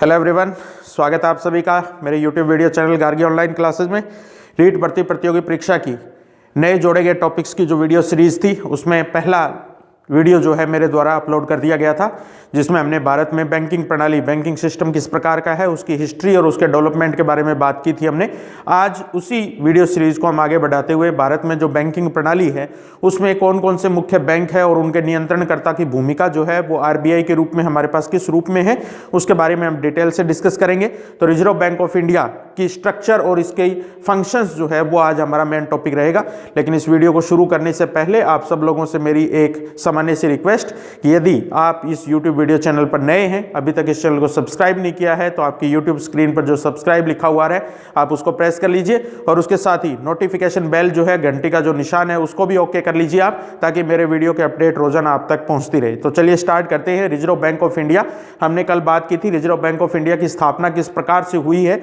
Hello everyone, स्वागत है आप सभी का मेरे YouTube video channel Gargi online classes में। रीट भर्ती प्रतियोगी परीक्षा की नए जोड़े गए टॉपिक्स की जो वीडियो सीरीज थी उसमें पहला वीडियो जो है मेरे द्वारा अपलोड कर दिया गया था, जिसमें हमने भारत में बैंकिंग प्रणाली, बैंकिंग सिस्टम किस प्रकार का है, उसकी हिस्ट्री और उसके डेवलपमेंट के बारे में बात की थी हमने। आज उसी वीडियो सीरीज को हम आगे बढ़ाते हुए भारत में जो बैंकिंग प्रणाली है उसमें कौन कौन से मुख्य बैंक है और उनके नियंत्रणकर्ता की भूमिका जो है वो आरबीआई के रूप में हमारे पास किस रूप में है, उसके बारे में हम डिटेल से डिस्कस करेंगे। तो रिजर्व बैंक ऑफ इंडिया की स्ट्रक्चर और इसके फंक्शंस जो है वो आज हमारा मेन टॉपिक रहेगा। लेकिन इस वीडियो को शुरू करने से पहले आप सब लोगों से मेरी एक सामान्य सी रिक्वेस्ट कि यदि आप इस YouTube वीडियो चैनल पर नए हैं, अभी तक इस चैनल को सब्सक्राइब नहीं किया है, तो आपकी YouTube स्क्रीन पर जो सब्सक्राइब लिखा हुआ है आप उसको प्रेस कर लीजिए और उसके साथ ही नोटिफिकेशन बेल जो है, घंटी का जो निशान है, उसको भी ओके कर लीजिए आप, ताकि मेरे वीडियो के अपडेट रोजाना आप तक पहुंचती रहे। तो चलिए स्टार्ट करते हैं। रिजर्व बैंक ऑफ इंडिया, हमने कल बात की थी रिजर्व बैंक ऑफ इंडिया की स्थापना किस प्रकार से हुई है।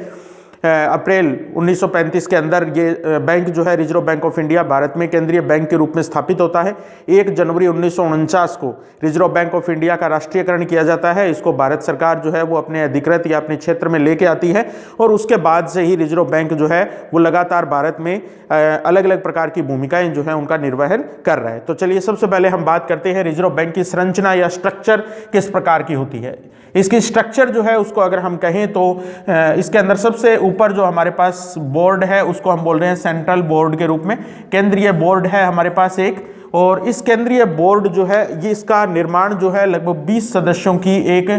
अप्रैल 1935 के अंदर ये बैंक जो है reserve bank of India Bharat में केंद्रीय बैंक के रूप में स्थापित होता है। 1 जनवरी 1949 को रिजर्व बैंक ऑफ इंडिया का राष्ट्रीयकरण किया जाता है। इसको भारत सरकार जो है वो अपने अधिकृत या अपने क्षेत्र में लेके आती है और उसके बाद से ही रिजर्व बैंक जो है वो लगातार भारत में अलग अलग प्रकार की भूमिकाएं जो है उनका निर्वहन कर रहा है। तो चलिए सबसे पहले हम बात करते हैं रिजर्व बैंक की संरचना या स्ट्रक्चर किस प्रकार की होती है। इसकी स्ट्रक्चर जो है उसको अगर हम कहें तो इसके अंदर सबसे ऊपर जो हमारे पास बोर्ड है उसको हम बोल रहे हैं सेंट्रल बोर्ड के रूप में। केंद्रीय बोर्ड है हमारे पास एक, और इस केंद्रीय बोर्ड जो है ये इसका निर्माण जो है लगभग 20 सदस्यों की एक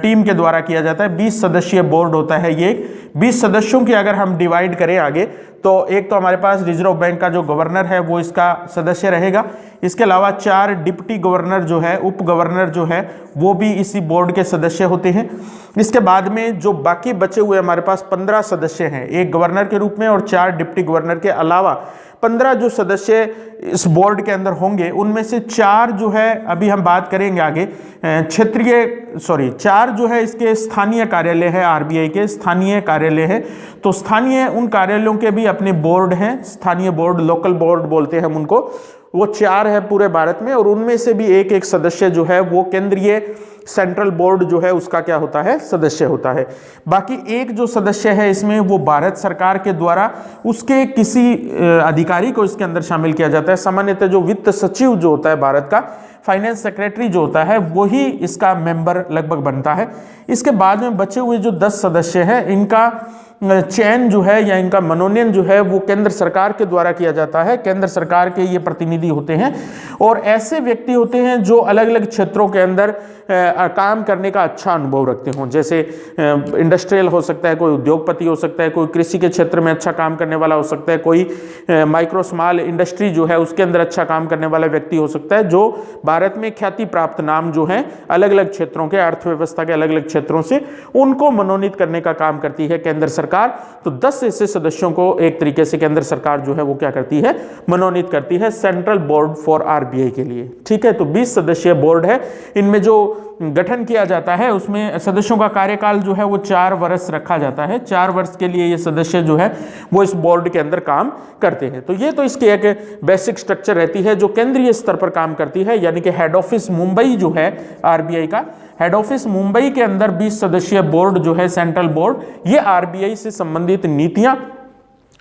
टीम के द्वारा किया जाता है। 20 सदस्यीय बोर्ड होता है ये। 20 सदस्यों की अगर हम डिवाइड करें आगे तो एक तो हमारे पास रिजर्व बैंक का जो गवर्नर है वो इसका सदस्य रहेगा। इसके अलावा 4 डिप्टी गवर्नर जो है, उप गवर्नर जो है वो भी इसी बोर्ड के सदस्य होते हैं। इसके बाद में जो बाकी बचे हुए हमारे पास 15 सदस्य हैं, एक गवर्नर के रूप में और 4 डिप्टी गवर्नर के अलावा 15 जो सदस्य इस बोर्ड के अंदर होंगे, उनमें से 4 जो है अभी हम बात करेंगे आगे 4 जो है इसके स्थानीय कार्यालय है, आरबीआई के स्थानीय कार्यालय है। तो स्थानीय उन कार्यालयों के भी अपने बोर्ड हैं, स्थानीय बोर्ड, लोकल बोर्ड बोलते हैं हम उनको। वो 4 है पूरे भारत में और उनमें से भी एक एक सदस्य जो है वो केंद्रीय सेंट्रल बोर्ड जो है उसका क्या होता है, सदस्य होता है। बाकी एक जो सदस्य है इसमें वो भारत सरकार के द्वारा उसके किसी अधिकारी को इसके अंदर शामिल किया जाता है। सामान्यतः जो वित्त सचिव जो होता है भारत का, फाइनेंस सेक्रेटरी जो होता है वही इसका मेंबर लगभग बनता है। इसके बाद में बचे हुए जो 10 सदस्य हैं इनका चयन जो है या इनका मनोनयन जो है वो केंद्र सरकार के द्वारा किया जाता है। केंद्र सरकार के ये प्रतिनिधि होते हैं और ऐसे व्यक्ति होते हैं जो अलग अलग क्षेत्रों के अंदर काम करने का अच्छा अनुभव रखते हों। जैसे इंडस्ट्रियल हो सकता है, कोई उद्योगपति हो सकता है, कोई कृषि के क्षेत्र में अच्छा काम करने वाला हो सकता है, कोई माइक्रो स्मॉल इंडस्ट्री जो है उसके अंदर अच्छा काम करने वाला व्यक्ति हो सकता है, जो भारत में ख्याति प्राप्त नाम जो है अलग अलग क्षेत्रों के, अर्थव्यवस्था के अलग अलग क्षेत्रों से, उनको मनोनीत करने का काम करती है केंद्र सरकार। तो 10 ऐसे सदस्यों को एक तरीके से केंद्र सरकार जो है वो क्या करती है, मनोनीत करती है सेंट्रल बोर्ड फॉर आरबीआई के लिए। ठीक है, तो 20 सदस्यीय बोर्ड है। इनमें जो गठन किया जाता है उसमें सदस्यों का कार्यकाल जो है वो 4 वर्ष रखा जाता है। 4 वर्ष के लिए ये सदस्य जो है वो इस बोर्ड के अंदर काम करते हैं। तो ये तो इसकी एक बेसिक स्ट्रक्चर रहती है जो केंद्रीय स्तर पर काम करती है, यानी कि हेड ऑफिस मुंबई जो है आरबीआई का, हेड ऑफिस मुंबई के अंदर 20 सदस्यीय बोर्ड जो है सेंट्रल बोर्ड, ये आरबीआई से संबंधित नीतियां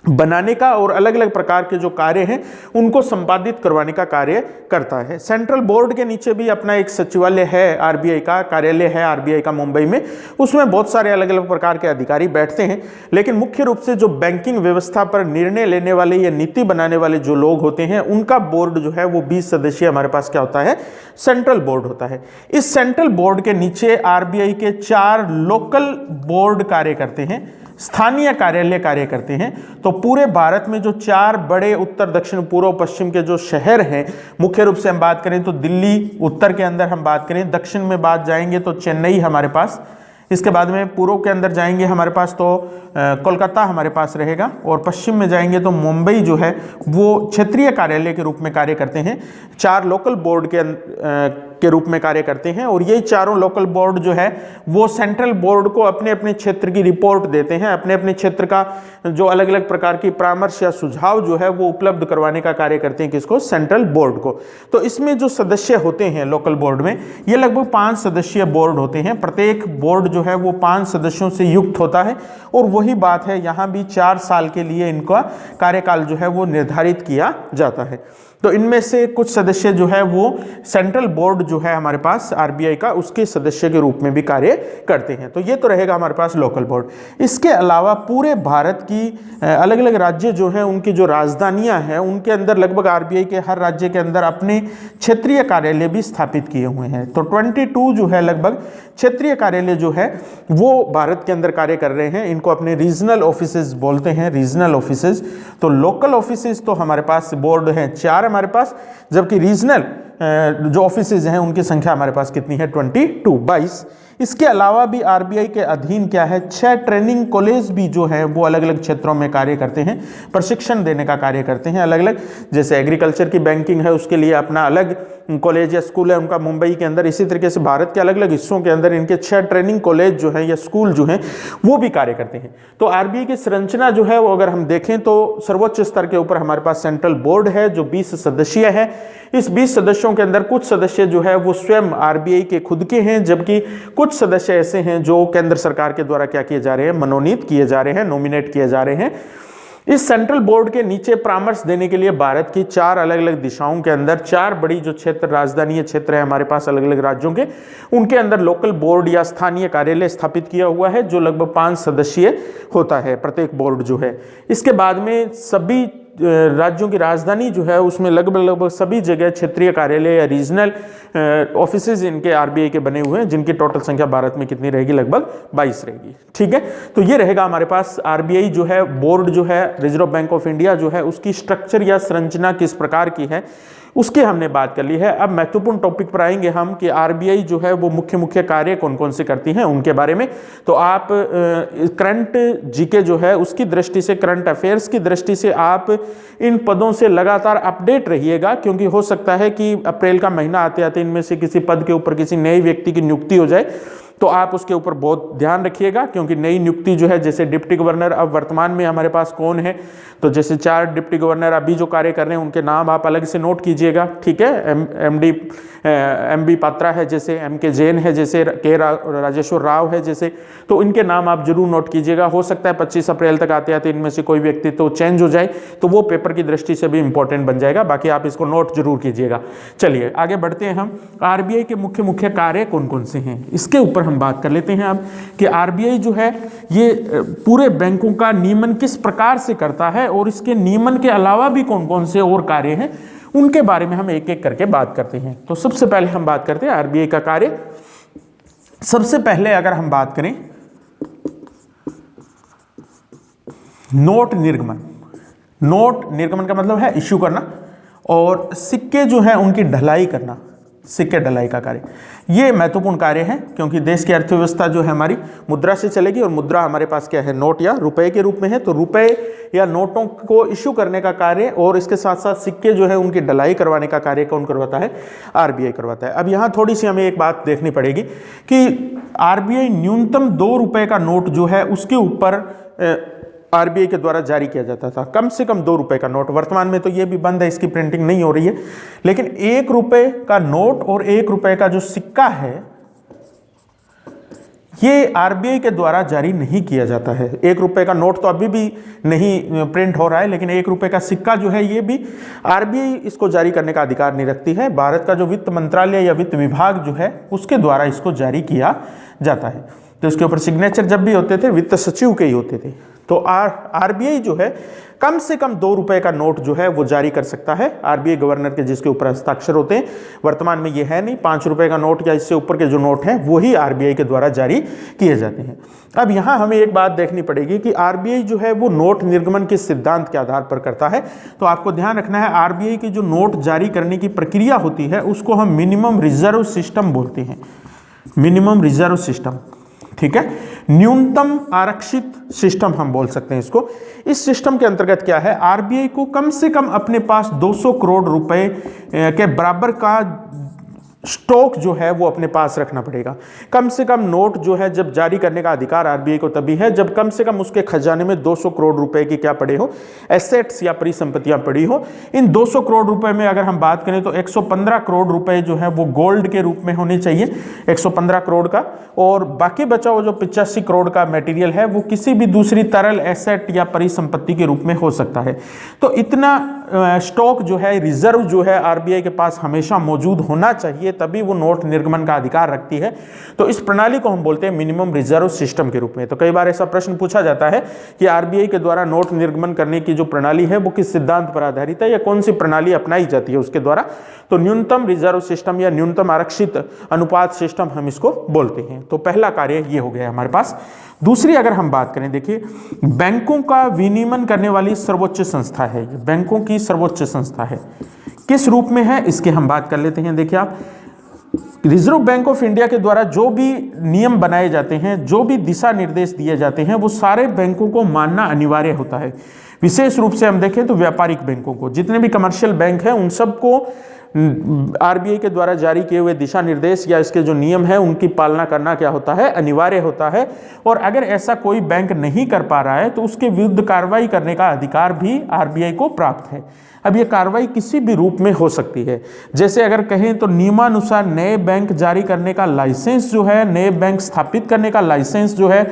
बनाने का और अलग अलग प्रकार के जो कार्य हैं उनको संपादित करवाने का कार्य करता है। सेंट्रल बोर्ड के नीचे भी अपना एक सचिवालय है आरबीआई का, कार्यालय है आरबीआई का मुंबई में। उसमें बहुत सारे अलग अलग प्रकार के अधिकारी बैठते हैं, लेकिन मुख्य रूप से जो बैंकिंग व्यवस्था पर निर्णय लेने वाले या नीति बनाने वाले जो लोग होते हैं उनका बोर्ड जो है वो 20 सदस्यीय हमारे पास क्या होता है, सेंट्रल बोर्ड होता है। इस सेंट्रल बोर्ड के नीचे आरबीआई के 4 लोकल बोर्ड कार्य करते हैं, स्थानीय कार्यालय कार्य करते हैं। तो पूरे भारत में जो 4 बड़े उत्तर, दक्षिण, पूर्व, पश्चिम के जो शहर हैं, मुख्य रूप से हम बात करें तो दिल्ली उत्तर के अंदर हम बात करें, दक्षिण में बात जाएंगे तो चेन्नई हमारे पास, इसके बाद में पूर्व के अंदर जाएंगे हमारे पास तो कोलकाता हमारे पास रहेगा, और पश्चिम में जाएंगे तो मुंबई जो है वो क्षेत्रीय कार्यालय के रूप में कार्य करते हैं। 4 लोकल बोर्ड के रूप में कार्य करते हैं। और यही चारों लोकल बोर्ड जो है वो सेंट्रल बोर्ड को अपने अपने क्षेत्र की रिपोर्ट देते हैं, अपने अपने क्षेत्र का जो अलग अलग प्रकार की परामर्श या सुझाव जो है वो उपलब्ध करवाने का कार्य करते हैं, किसको? सेंट्रल बोर्ड को। तो इसमें जो सदस्य होते हैं लोकल बोर्ड में, ये लगभग 5 सदस्यीय बोर्ड होते हैं। प्रत्येक बोर्ड जो है वो 5 सदस्यों से युक्त होता है। और वही बात है, यहाँ भी 4 साल के लिए इनका कार्यकाल जो है वो निर्धारित किया जाता है। तो इनमें से कुछ सदस्य जो है वो सेंट्रल बोर्ड जो है हमारे पास आरबीआई का, उसके सदस्य के रूप में भी कार्य करते हैं। तो ये तो रहेगा हमारे पास लोकल बोर्ड। इसके अलावा पूरे भारत की अलग अलग राज्य जो हैं, उनकी जो राजधानियां हैं, उनके अंदर लगभग आरबीआई के हर राज्य के अंदर अपने क्षेत्रीय कार्यालय भी स्थापित किए हुए हैं। तो 22 जो है लगभग क्षेत्रीय कार्यालय जो है वो भारत के अंदर कार्य कर रहे हैं। इनको अपने रीजनल ऑफिसेज बोलते हैं, रीजनल ऑफिसेज। तो लोकल ऑफिसेज तो हमारे पास बोर्ड हैं 4 हमारे पास, जबकि रीजनल जो ऑफिसेज हैं उनकी संख्या हमारे पास कितनी है? 22। इसके अलावा भी आरबीआई के अधीन क्या है? 6 ट्रेनिंग कॉलेज भी जो है वो अलग अलग क्षेत्रों में कार्य करते हैं, प्रशिक्षण देने का कार्य करते हैं अलग अलग। जैसे एग्रीकल्चर की बैंकिंग है, उसके लिए अपना अलग कॉलेज या स्कूल है उनका मुंबई के अंदर। इसी तरीके से भारत के अलग अलग हिस्सों के अंदर इनके 6 ट्रेनिंग कॉलेज जो है या स्कूल जो हैं वो भी कार्य करते हैं। तो आरबीआई की संरचना जो है वो अगर हम देखें तो सर्वोच्च स्तर के ऊपर हमारे पास सेंट्रल बोर्ड है जो 20 सदस्यीय है। इस 20 सदस्यों के अंदर कुछ सदस्य जो है वो स्वयं आरबीआई के खुद के हैं, जबकि कुछ सदस्य ऐसे हैं जो केंद्र सरकार के द्वारा क्या किए जा रहे हैं? मनोनीत किए जा रहे हैं, नॉमिनेट किए जा रहे हैं। इस सेंट्रल बोर्ड के नीचे परामर्श देने के लिए भारत की 4 अलग अलग दिशाओं के अंदर 4 बड़ी जो क्षेत्र, राजधानीय क्षेत्र है हमारे पास अलग अलग राज्यों के, उनके अंदर लोकल बोर्ड या स्थानीय कार्यालय स्थापित किया हुआ है जो लगभग 5 सदस्यीय होता है प्रत्येक बोर्ड जो है। इसके बाद में सभी राज्यों की राजधानी जो है उसमें लगभग सभी जगह क्षेत्रीय कार्यालय या रीजनल ऑफिसेज इनके आरबीआई के बने हुए हैं, जिनकी टोटल संख्या भारत में कितनी रहेगी? लगभग 22 रहेगी। ठीक है, तो ये रहेगा हमारे पास आरबीआई जो है बोर्ड जो है, रिजर्व बैंक ऑफ इंडिया जो है, उसकी स्ट्रक्चर या संरचना किस प्रकार की है उसकी हमने बात कर ली है। अब महत्वपूर्ण टॉपिक पर आएंगे हम कि आरबीआई जो है वो मुख्य मुख्य कार्य कौन कौन से करती हैं उनके बारे में। तो आप करंट जीके जो है उसकी दृष्टि से, करंट अफेयर्स की दृष्टि से आप इन पदों से लगातार अपडेट रहिएगा, क्योंकि हो सकता है कि अप्रैल का महीना आते आते इनमें से किसी पद के ऊपर किसी नए व्यक्ति की नियुक्ति हो जाए। तो आप उसके ऊपर बहुत ध्यान रखिएगा, क्योंकि नई नियुक्ति जो है, जैसे डिप्टी गवर्नर अब वर्तमान में हमारे पास कौन है, तो जैसे 4 डिप्टी गवर्नर अभी जो कार्य कर रहे हैं उनके नाम आप अलग से नोट कीजिएगा। ठीक है, एमबी पात्रा है, जैसे एमके जैन है, जैसे के राजेश्वर राव है, जैसे, तो इनके नाम आप जरूर नोट कीजिएगा। हो सकता है 25 अप्रैल तक आते आते इनमें से कोई व्यक्ति तो चेंज हो जाए, तो वो पेपर की दृष्टि से भी इंपॉर्टेंट बन जाएगा। बाकी आप इसको नोट जरूर कीजिएगा। चलिए आगे बढ़ते हैं हम। आरबीआई के मुख्य मुख्य कार्य कौन कौन से हैं इसके ऊपर हम बात कर लेते हैं अब, कि आरबीआई जो है ये पूरे बैंकों का नियमन किस प्रकार से करता है और इसके नियमन के अलावा भी कौन कौन से और कार्य हैं उनके बारे में हम एक एक करके बात करते हैं। तो सबसे पहले हम बात करते हैं आरबीआई का कार्य। सबसे पहले अगर हम बात करें नोट निर्गमन। नोट निर्गमन का मतलब है इश्यू करना, और सिक्के जो है उनकी ढलाई करना, सिक्के ढलाई का कार्य। ये महत्वपूर्ण कार्य है, क्योंकि देश की अर्थव्यवस्था जो है हमारी मुद्रा से चलेगी, और मुद्रा हमारे पास क्या है? नोट या रुपए के रूप में है। तो रुपए या नोटों को इश्यू करने का कार्य और इसके साथ साथ सिक्के जो है उनकी ढलाई करवाने का कार्य कौन करवाता है? आरबीआई करवाता है। अब यहाँ थोड़ी सी हमें एक बात देखनी पड़ेगी कि आरबीआई न्यूनतम 2 रुपए का नोट जो है उसके ऊपर आरबीआई के द्वारा जारी किया जाता था, कम से कम 2 रुपए का नोट। वर्तमान में तो ये भी बंद है, इसकी प्रिंटिंग नहीं हो रही है, लेकिन 1 रुपए का नोट और 1 रुपए का जो सिक्का है ये आरबीआई के द्वारा जारी नहीं किया जाता है। 1 रुपए का नोट तो अभी भी नहीं प्रिंट हो रहा है, लेकिन 1 रुपए का सिक्का जो है ये भी आरबीआई इसको जारी करने का अधिकार नहीं रखती है। भारत का जो वित्त मंत्रालय या वित्त विभाग जो है उसके द्वारा इसको जारी किया जाता है। तो इसके ऊपर सिग्नेचर जब भी होते थे वित्त सचिव के ही होते थे। तो आरबीआई जो है कम से कम 2 रुपए का नोट जो है वो जारी कर सकता है, आरबीआई गवर्नर के जिसके ऊपर हस्ताक्षर होते हैं। वर्तमान में ये है नहीं, 5 रुपए का नोट या इससे ऊपर के जो नोट हैं वही आरबीआई के द्वारा जारी किए जाते हैं। अब यहाँ हमें एक बात देखनी पड़ेगी कि आरबीआई जो है वो नोट निर्गमन के सिद्धांत के आधार पर करता है। तो आपको ध्यान रखना है, आरबीआई की जो नोट जारी करने की प्रक्रिया होती है उसको हम मिनिमम रिजर्व सिस्टम बोलते हैं। मिनिमम रिजर्व सिस्टम, ठीक है, न्यूनतम आरक्षित सिस्टम हम बोल सकते हैं इसको। इस सिस्टम के अंतर्गत क्या है, आरबीआई को कम से कम अपने पास 200 करोड़ रुपए के बराबर का स्टॉक जो है वो अपने पास रखना पड़ेगा। कम से कम नोट जो है जब जारी करने का अधिकार आरबीआई को तभी है जब कम से कम उसके खजाने में 200 करोड़ रुपए की क्या पड़े हो, एसेट्स या परिसंपत्तियां पड़ी हो। इन 200 करोड़ रुपए में अगर हम बात करें तो 115 करोड़ रुपए जो है वो गोल्ड के रूप में होने चाहिए, 115 करोड़ का, और बाकी बचा हुआ जो 85 करोड़ का मटेरियल है वो किसी भी दूसरी तरल एसेट या परिसंपत्ति के रूप में हो सकता है। तो इतना स्टॉक जो है, रिजर्व जो है आरबीआई के पास हमेशा मौजूद होना चाहिए, तभी वो नोट निर्गमन का अधिकार रखती है। तो इस प्रणाली को हम बोलते हैं मिनिमम रिजर्व सिस्टम के रूप में। तो कई बार ऐसा प्रश्न पूछा जाता है कि आरबीआई के द्वारा नोट निर्गमन करने की जो प्रणाली है वो किस सिद्धांत पर आधारित है या कौन सी प्रणाली अपनाई जाती है उसके द्वारा। तो न्यूनतम रिजर्व सिस्टम या न्यूनतम आरक्षित अनुपात सिस्टम हम इसको बोलते हैं। तो पहला कार्य ये हो गया हमारे पास। दूसरी अगर हम बात करें, देखिए बैंकों का विनियमन करने वाली सर्वोच्च संस्था है, बैंकों की सर्वोच्च संस्था है, किस रूप में है इसके हम बात कर लेते हैं। देखिए आप, रिजर्व बैंक ऑफ इंडिया के द्वारा जो भी नियम बनाए जाते हैं, जो भी दिशा निर्देश दिए जाते हैं, वो सारे बैंकों को मानना अनिवार्य होता है। विशेष रूप से हम देखें तो व्यापारिक बैंकों को, जितने भी कमर्शियल बैंक हैं उन सबको आरबीआई के द्वारा जारी किए हुए दिशा निर्देश या इसके जो नियम है उनकी पालना करना क्या होता है, अनिवार्य होता है। और अगर ऐसा कोई बैंक नहीं कर पा रहा है तो उसके विरुद्ध कार्रवाई करने का अधिकार भी आरबीआई को प्राप्त है। अब ये कार्रवाई किसी भी रूप में हो सकती है, जैसे अगर कहें तो नियमानुसार नए बैंक जारी करने का लाइसेंस जो है, नए बैंक स्थापित करने का लाइसेंस जो है,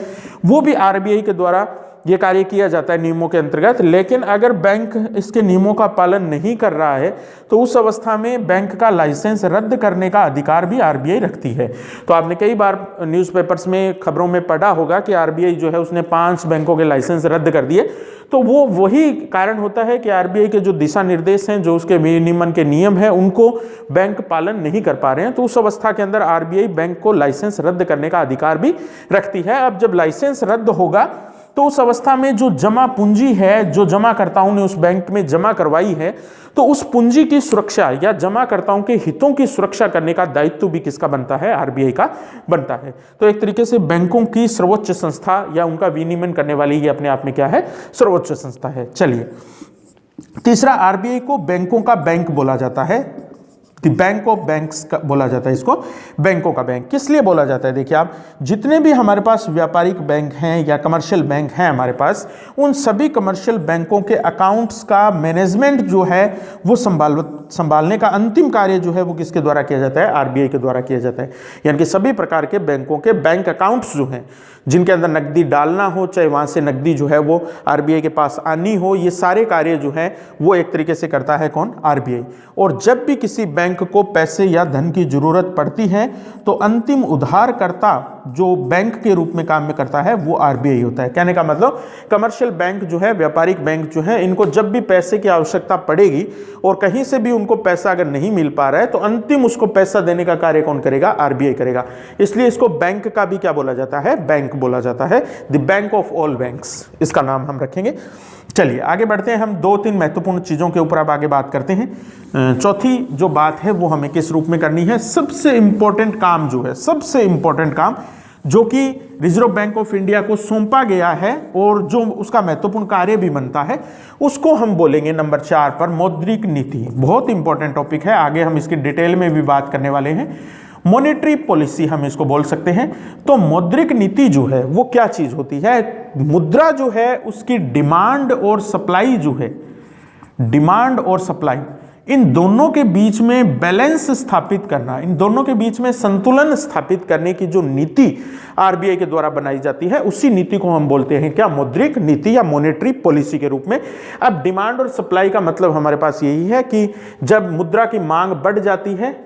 वो भी आरबीआई के द्वारा ये कार्य किया जाता है नियमों के अंतर्गत। लेकिन अगर बैंक इसके नियमों का पालन नहीं कर रहा है तो उस अवस्था में बैंक का लाइसेंस रद्द करने का अधिकार भी आरबीआई रखती है। तो आपने कई बार न्यूज़पेपर्स में, खबरों में पढ़ा होगा कि आरबीआई जो है उसने 5 बैंकों के लाइसेंस रद्द कर दिए। तो वो वही कारण होता है कि आरबीआई के जो दिशा निर्देश हैं, जो उसके विनियमन के नियम हैं, उनको बैंक पालन नहीं कर पा रहे हैं। तो उस अवस्था के अंदर आरबीआई बैंक को लाइसेंस रद्द करने का अधिकार भी रखती है। अब जब लाइसेंस रद्द होगा तो उस अवस्था में जो जमा पूंजी है, जो जमाकर्ताओं ने उस बैंक में जमा करवाई है, तो उस पूंजी की सुरक्षा या जमाकर्ताओं के हितों की सुरक्षा करने का दायित्व भी किसका बनता है, आरबीआई का बनता है। तो एक तरीके से बैंकों की सर्वोच्च संस्था या उनका विनियमन करने वाली ये अपने आप में क्या है, सर्वोच्च संस्था है। चलिए, तीसरा, आरबीआई को बैंकों का बैंक बोला जाता है, बैंक ऑफ बैंक्स का बोला जाता है इसको, बैंकों का बैंक। किस लिए बोला जाता है, देखिए आप, जितने भी हमारे पास व्यापारिक बैंक हैं या कमर्शियल बैंक हैं हमारे पास, उन सभी कमर्शियल बैंकों के अकाउंट्स का मैनेजमेंट जो है वो संभालने का अंतिम कार्य जो है वो किसके द्वारा किया जाता है, आरबीआई के द्वारा किया जाता है। यानी कि सभी प्रकार के बैंकों के बैंक अकाउंट्स जो हैं, जिनके अंदर नकदी डालना हो, चाहे वहाँ से नकदी जो है वो आरबीआई के पास आनी हो, ये सारे कार्य जो हैं वो एक तरीके से करता है कौन, आरबीआई। और जब भी किसी बैंक को पैसे या धन की जरूरत पड़ती है तो अंतिम उधारकर्ता जो बैंक के रूप में काम में करता है वो आरबीआई होता है। कहने का मतलब, कमर्शियल बैंक जो है, व्यापारिक बैंक जो है, इनको जब भी पैसे की आवश्यकता पड़ेगी और कहीं से भी उनको पैसा अगर नहीं मिल पा रहा है तो अंतिम उसको पैसा देने का कार्य कौन करेगा, आरबीआई करेगा। इसलिए इसको बैंक का भी क्या बोला जाता है, बैंक बोला जाता है, the bank of all banks, इसका नाम हम रखेंगे। चलिए आगे बढ़ते हैं, हम 2-3 महत्वपूर्ण चीज़ों के ऊपर अब आगे बात करते हैं। चौथी जो बात है वो हमें किस रूप में करनी है, सबसे इंपॉर्टेंट काम जो है, सबसे इंपॉर्टेंट काम जो कि रिजर्व बैंक ऑफ इंडिया को सौंपा गया है और जो उसका महत्वपूर्ण कार्य भी बनता है, उसको हम बोलेंगे नंबर 4 पर मौद्रिक नीति। बहुत इंपॉर्टेंट टॉपिक है, आगे हम इसकी डिटेल में भी बात करने वाले हैं। मॉनेटरी पॉलिसी हम इसको बोल सकते हैं। तो मौद्रिक नीति जो है वो क्या चीज होती है, मुद्रा जो है उसकी डिमांड और सप्लाई जो है, डिमांड और सप्लाई, इन दोनों के बीच में बैलेंस स्थापित करना, इन दोनों के बीच में संतुलन स्थापित करने की जो नीति आरबीआई के द्वारा बनाई जाती है, उसी नीति को हम बोलते हैं क्या, मौद्रिक नीति या मॉनेटरी पॉलिसी के रूप में। अब डिमांड और सप्लाई का मतलब हमारे पास यही है कि जब मुद्रा की मांग बढ़ जाती है,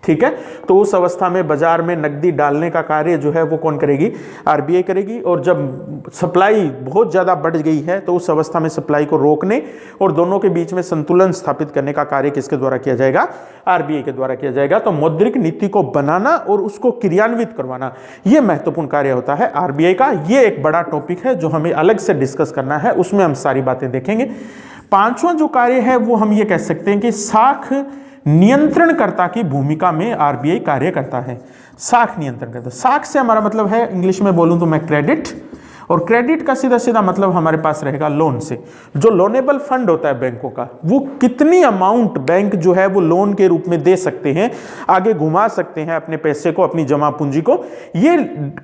ठीक है, तो उस अवस्था में बाजार में नकदी डालने का कार्य जो है वो कौन करेगी, आरबीआई करेगी। और जब सप्लाई बहुत ज़्यादा बढ़ गई है तो उस अवस्था में सप्लाई को रोकने और दोनों के बीच में संतुलन स्थापित करने का कार्य किसके द्वारा किया जाएगा, आरबीआई के द्वारा किया जाएगा। तो मौद्रिक नीति को बनाना और उसको क्रियान्वित करवाना, ये महत्वपूर्ण कार्य होता है आरबीआई का। ये एक बड़ा टॉपिक है जो हमें अलग से डिस्कस करना है, उसमें हम सारी बातें देखेंगे। 5वां जो कार्य है वो हम ये कह सकते हैं कि साख नियंत्रणकर्ता की भूमिका में आरबीआई कार्य करता है। साख नियंत्रणकर्ता, साख से हमारा मतलब है, इंग्लिश में बोलूं तो मैं क्रेडिट, और क्रेडिट का सीधा सीधा मतलब हमारे पास रहेगा लोन से। जो लोनेबल फंड होता है बैंकों का, वो कितनी अमाउंट बैंक जो है वो लोन के रूप में दे सकते हैं, आगे घुमा सकते हैं अपने पैसे को, अपनी जमा पूंजी को, ये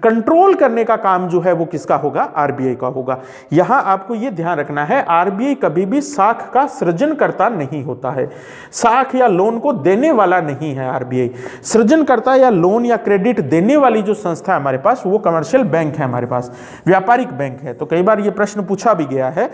कंट्रोल करने का काम जो है वो किसका होगा? आरबीआई का होगा। यहां आपको ये ध्यान रखना है, आरबीआई कभी भी साख का सृजनकर्ता नहीं होता है, साख या लोन को देने वाला नहीं है। आरबीआई सृजनकर्ता या लोन या क्रेडिट देने वाली जो संस्था है हमारे पास, वो कमर्शियल बैंक है, हमारे पास व्यापारिक बैंक है। तो कई बार ये प्रश्न पूछा भी गया है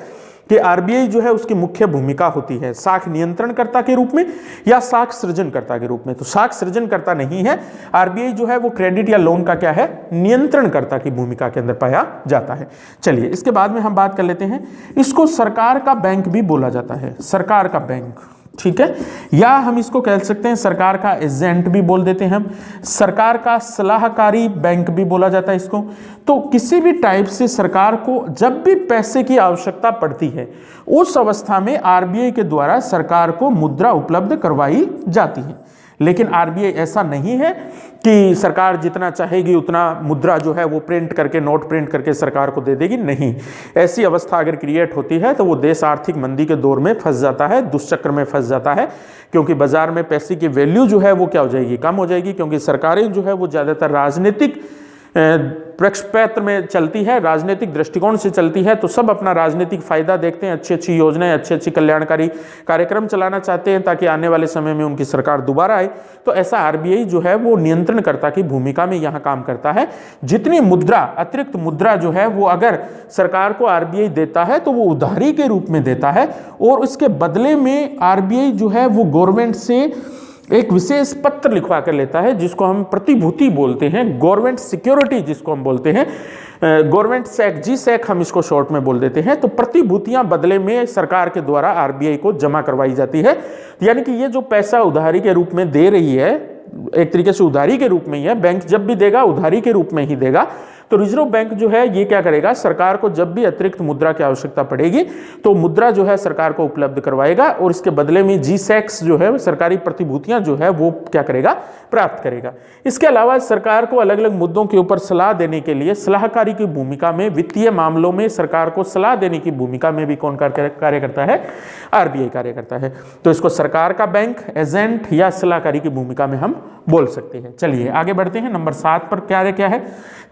कि आरबीआई जो है उसकी मुख्य भूमिका होती है साख नियंत्रणकर्ता के रूप में या साख सृजनकर्ता के रूप में। तो साख सृजनकर्ता नहीं है, आरबीआई जो है वो क्रेडिट या लोन का क्या है? नियंत्रणकर्ता की भूमिका के अंदर पाया जाता है। चलिए इसके बाद में हम बात कर लेते हैं, इसको सरकार का बैंक भी बोला जाता है, सरकार का बैंक, ठीक है, या हम इसको कह सकते हैं सरकार का एजेंट भी बोल देते हैं हम, सरकार का सलाहकारी बैंक भी बोला जाता है इसको। तो किसी भी टाइप से सरकार को जब भी पैसे की आवश्यकता पड़ती है, उस अवस्था में आरबीआई के द्वारा सरकार को मुद्रा उपलब्ध करवाई जाती है। लेकिन आरबीआई ऐसा नहीं है कि सरकार जितना चाहेगी उतना मुद्रा जो है वो प्रिंट करके, नोट प्रिंट करके सरकार को दे देगी, नहीं। ऐसी अवस्था अगर क्रिएट होती है तो वो देश आर्थिक मंदी के दौर में फंस जाता है, दुष्चक्र में फंस जाता है, क्योंकि बाजार में पैसे की वैल्यू जो है वो क्या हो जाएगी? कम हो जाएगी, क्योंकि सरकारें जो है वो ज़्यादातर राजनीतिक पक्षपात में चलती है, राजनीतिक दृष्टिकोण से चलती है। तो सब अपना राजनीतिक फायदा देखते हैं, अच्छी अच्छी योजनाएं, अच्छी अच्छी कल्याणकारी कार्यक्रम चलाना चाहते हैं ताकि आने वाले समय में उनकी सरकार दोबारा आए। तो ऐसा आरबीआई जो है वो नियंत्रणकर्ता की भूमिका में यहाँ काम करता है। जितनी मुद्रा, अतिरिक्त मुद्रा जो है वो अगर सरकार को आरबीआई देता है तो वो उधारी के रूप में देता है, और उसके बदले में आरबीआई जो है वो गवर्नमेंट से एक विशेष पत्र लिखवा कर लेता है, जिसको हम प्रतिभूति बोलते हैं, गवर्नमेंट सिक्योरिटी जिसको हम बोलते हैं, गवर्नमेंट सैक, जी सैक हम इसको शॉर्ट में बोल देते हैं। तो प्रतिभूतियां बदले में सरकार के द्वारा आरबीआई को जमा करवाई जाती है। यानी कि ये जो पैसा उधारी के रूप में दे रही है, एक तरीके से उधारी के रूप में ही है, बैंक जब भी देगा उधारी के रूप में ही देगा। तो रिजर्व बैंक जो है ये क्या करेगा? सरकार को जब भी अतिरिक्त मुद्रा की आवश्यकता पड़ेगी तो मुद्रा जो है सरकार को उपलब्ध करवाएगा, और इसके बदले में जी सैक्स जो है, सरकारी प्रतिभूतियां जो है वो क्या करेगा? प्राप्त करेगा। इसके अलावा सरकार को अलग अलग मुद्दों के ऊपर सलाह देने के लिए सलाहकारी की भूमिका में, वित्तीय मामलों में सरकार को सलाह देने की भूमिका में भी कौन कार्य करता है? आरबीआई कार्य करता है। तो इसको सरकार का बैंक, एजेंट या सलाहकारी की भूमिका में हम बोल सकते हैं। चलिए आगे बढ़ते हैं, नंबर 7 पर क्या है?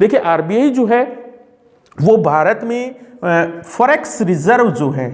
देखिए आरबीआई जो है वो भारत में फॉरेक्स रिजर्व जो है,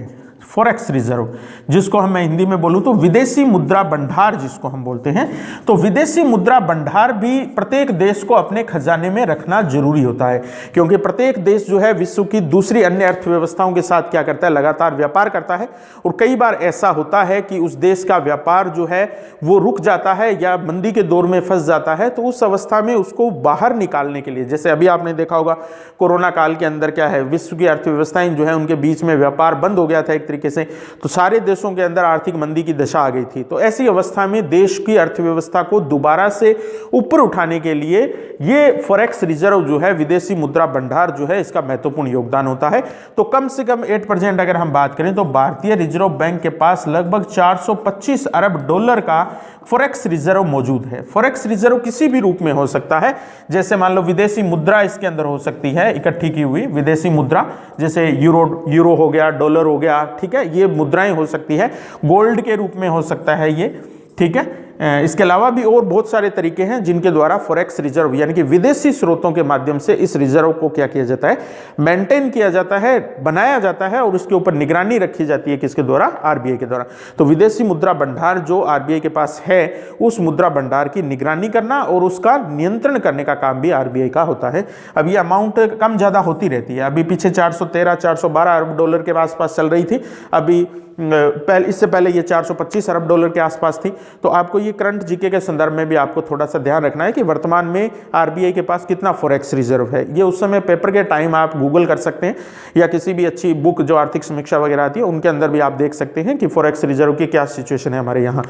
फॉरेक्स रिजर्व जिसको हम, मैं हिंदी में बोलूं तो विदेशी मुद्रा भंडार जिसको हम बोलते हैं, तो विदेशी मुद्रा भंडार भी प्रत्येक देश को अपने खजाने में रखना जरूरी होता है, क्योंकि प्रत्येक देश जो है विश्व की दूसरी अन्य अर्थव्यवस्थाओं के साथ क्या करता है? लगातार व्यापार करता है। और कई बार ऐसा होता है कि उस देश का व्यापार जो है वो रुक जाता है या मंदी के दौर में फंस जाता है। तो उस अवस्था में उसको बाहर निकालने के लिए, जैसे अभी आपने देखा होगा कोरोना काल के अंदर क्या है, विश्व की अर्थव्यवस्थाएं जो है उनके बीच में व्यापार बंद हो गया था एक तरीके से, तो सारे देशों के अंदर आर्थिक मंदी की दशा आ गई थी। तो ऐसी अवस्था में देश की अर्थव्यवस्था को दोबारा से ऊपर उठाने के लिए ये फॉरेक्स रिजर्व जो है, विदेशी मुद्रा भंडार जो है, इसका महत्वपूर्ण योगदान होता है। तो कम से कम 8% अगर हम बात करें तो भारतीय रिजर्व बैंक के पास लगभग 425 अरब डॉलर का फॉरेक्स रिजर्व मौजूद है। फॉरेक्स रिजर्व किसी भी रूप में हो सकता है, जैसे मान लो विदेशी मुद्रा इसके अंदर हो सकती है इकट्ठी की हुई, विदेशी मुद्रा जैसे यूरो हो गया, डॉलर हो गया, ठीक है, ये मुद्राएं हो सकती है, गोल्ड के रूप में हो सकता है ये, ठीक है। इसके अलावा भी और बहुत सारे तरीके हैं जिनके द्वारा फॉरेक्स रिजर्व यानी कि विदेशी स्रोतों के माध्यम से इस रिजर्व को क्या किया जाता है? मेंटेन किया जाता है, बनाया जाता है, और उसके ऊपर निगरानी रखी जाती है किसके द्वारा? आरबीआई के द्वारा। तो विदेशी मुद्रा भंडार जो आरबीआई के पास है, उस मुद्रा भंडार की निगरानी करना और उसका नियंत्रण करने का काम भी आरबीआई का होता है। अब ये अमाउंट कम ज्यादा होती रहती है, अभी पीछे 413-412 अरब डॉलर के आसपास चल रही थी, अभी इससे पहले ये 425 अरब डॉलर के आसपास थी। तो आपको ये करंट जीके के संदर्भ में भी आपको थोड़ा सा ध्यान रखना है कि वर्तमान में आरबीआई के पास कितना फॉरेक्स रिजर्व है। ये उस समय पेपर के टाइम आप गूगल कर सकते हैं, या किसी भी अच्छी बुक जो आर्थिक समीक्षा वगैरह आती है उनके अंदर भी आप देख सकते हैं कि फॉरेक्स रिजर्व की क्या सिचुएशन है हमारे यहाँ।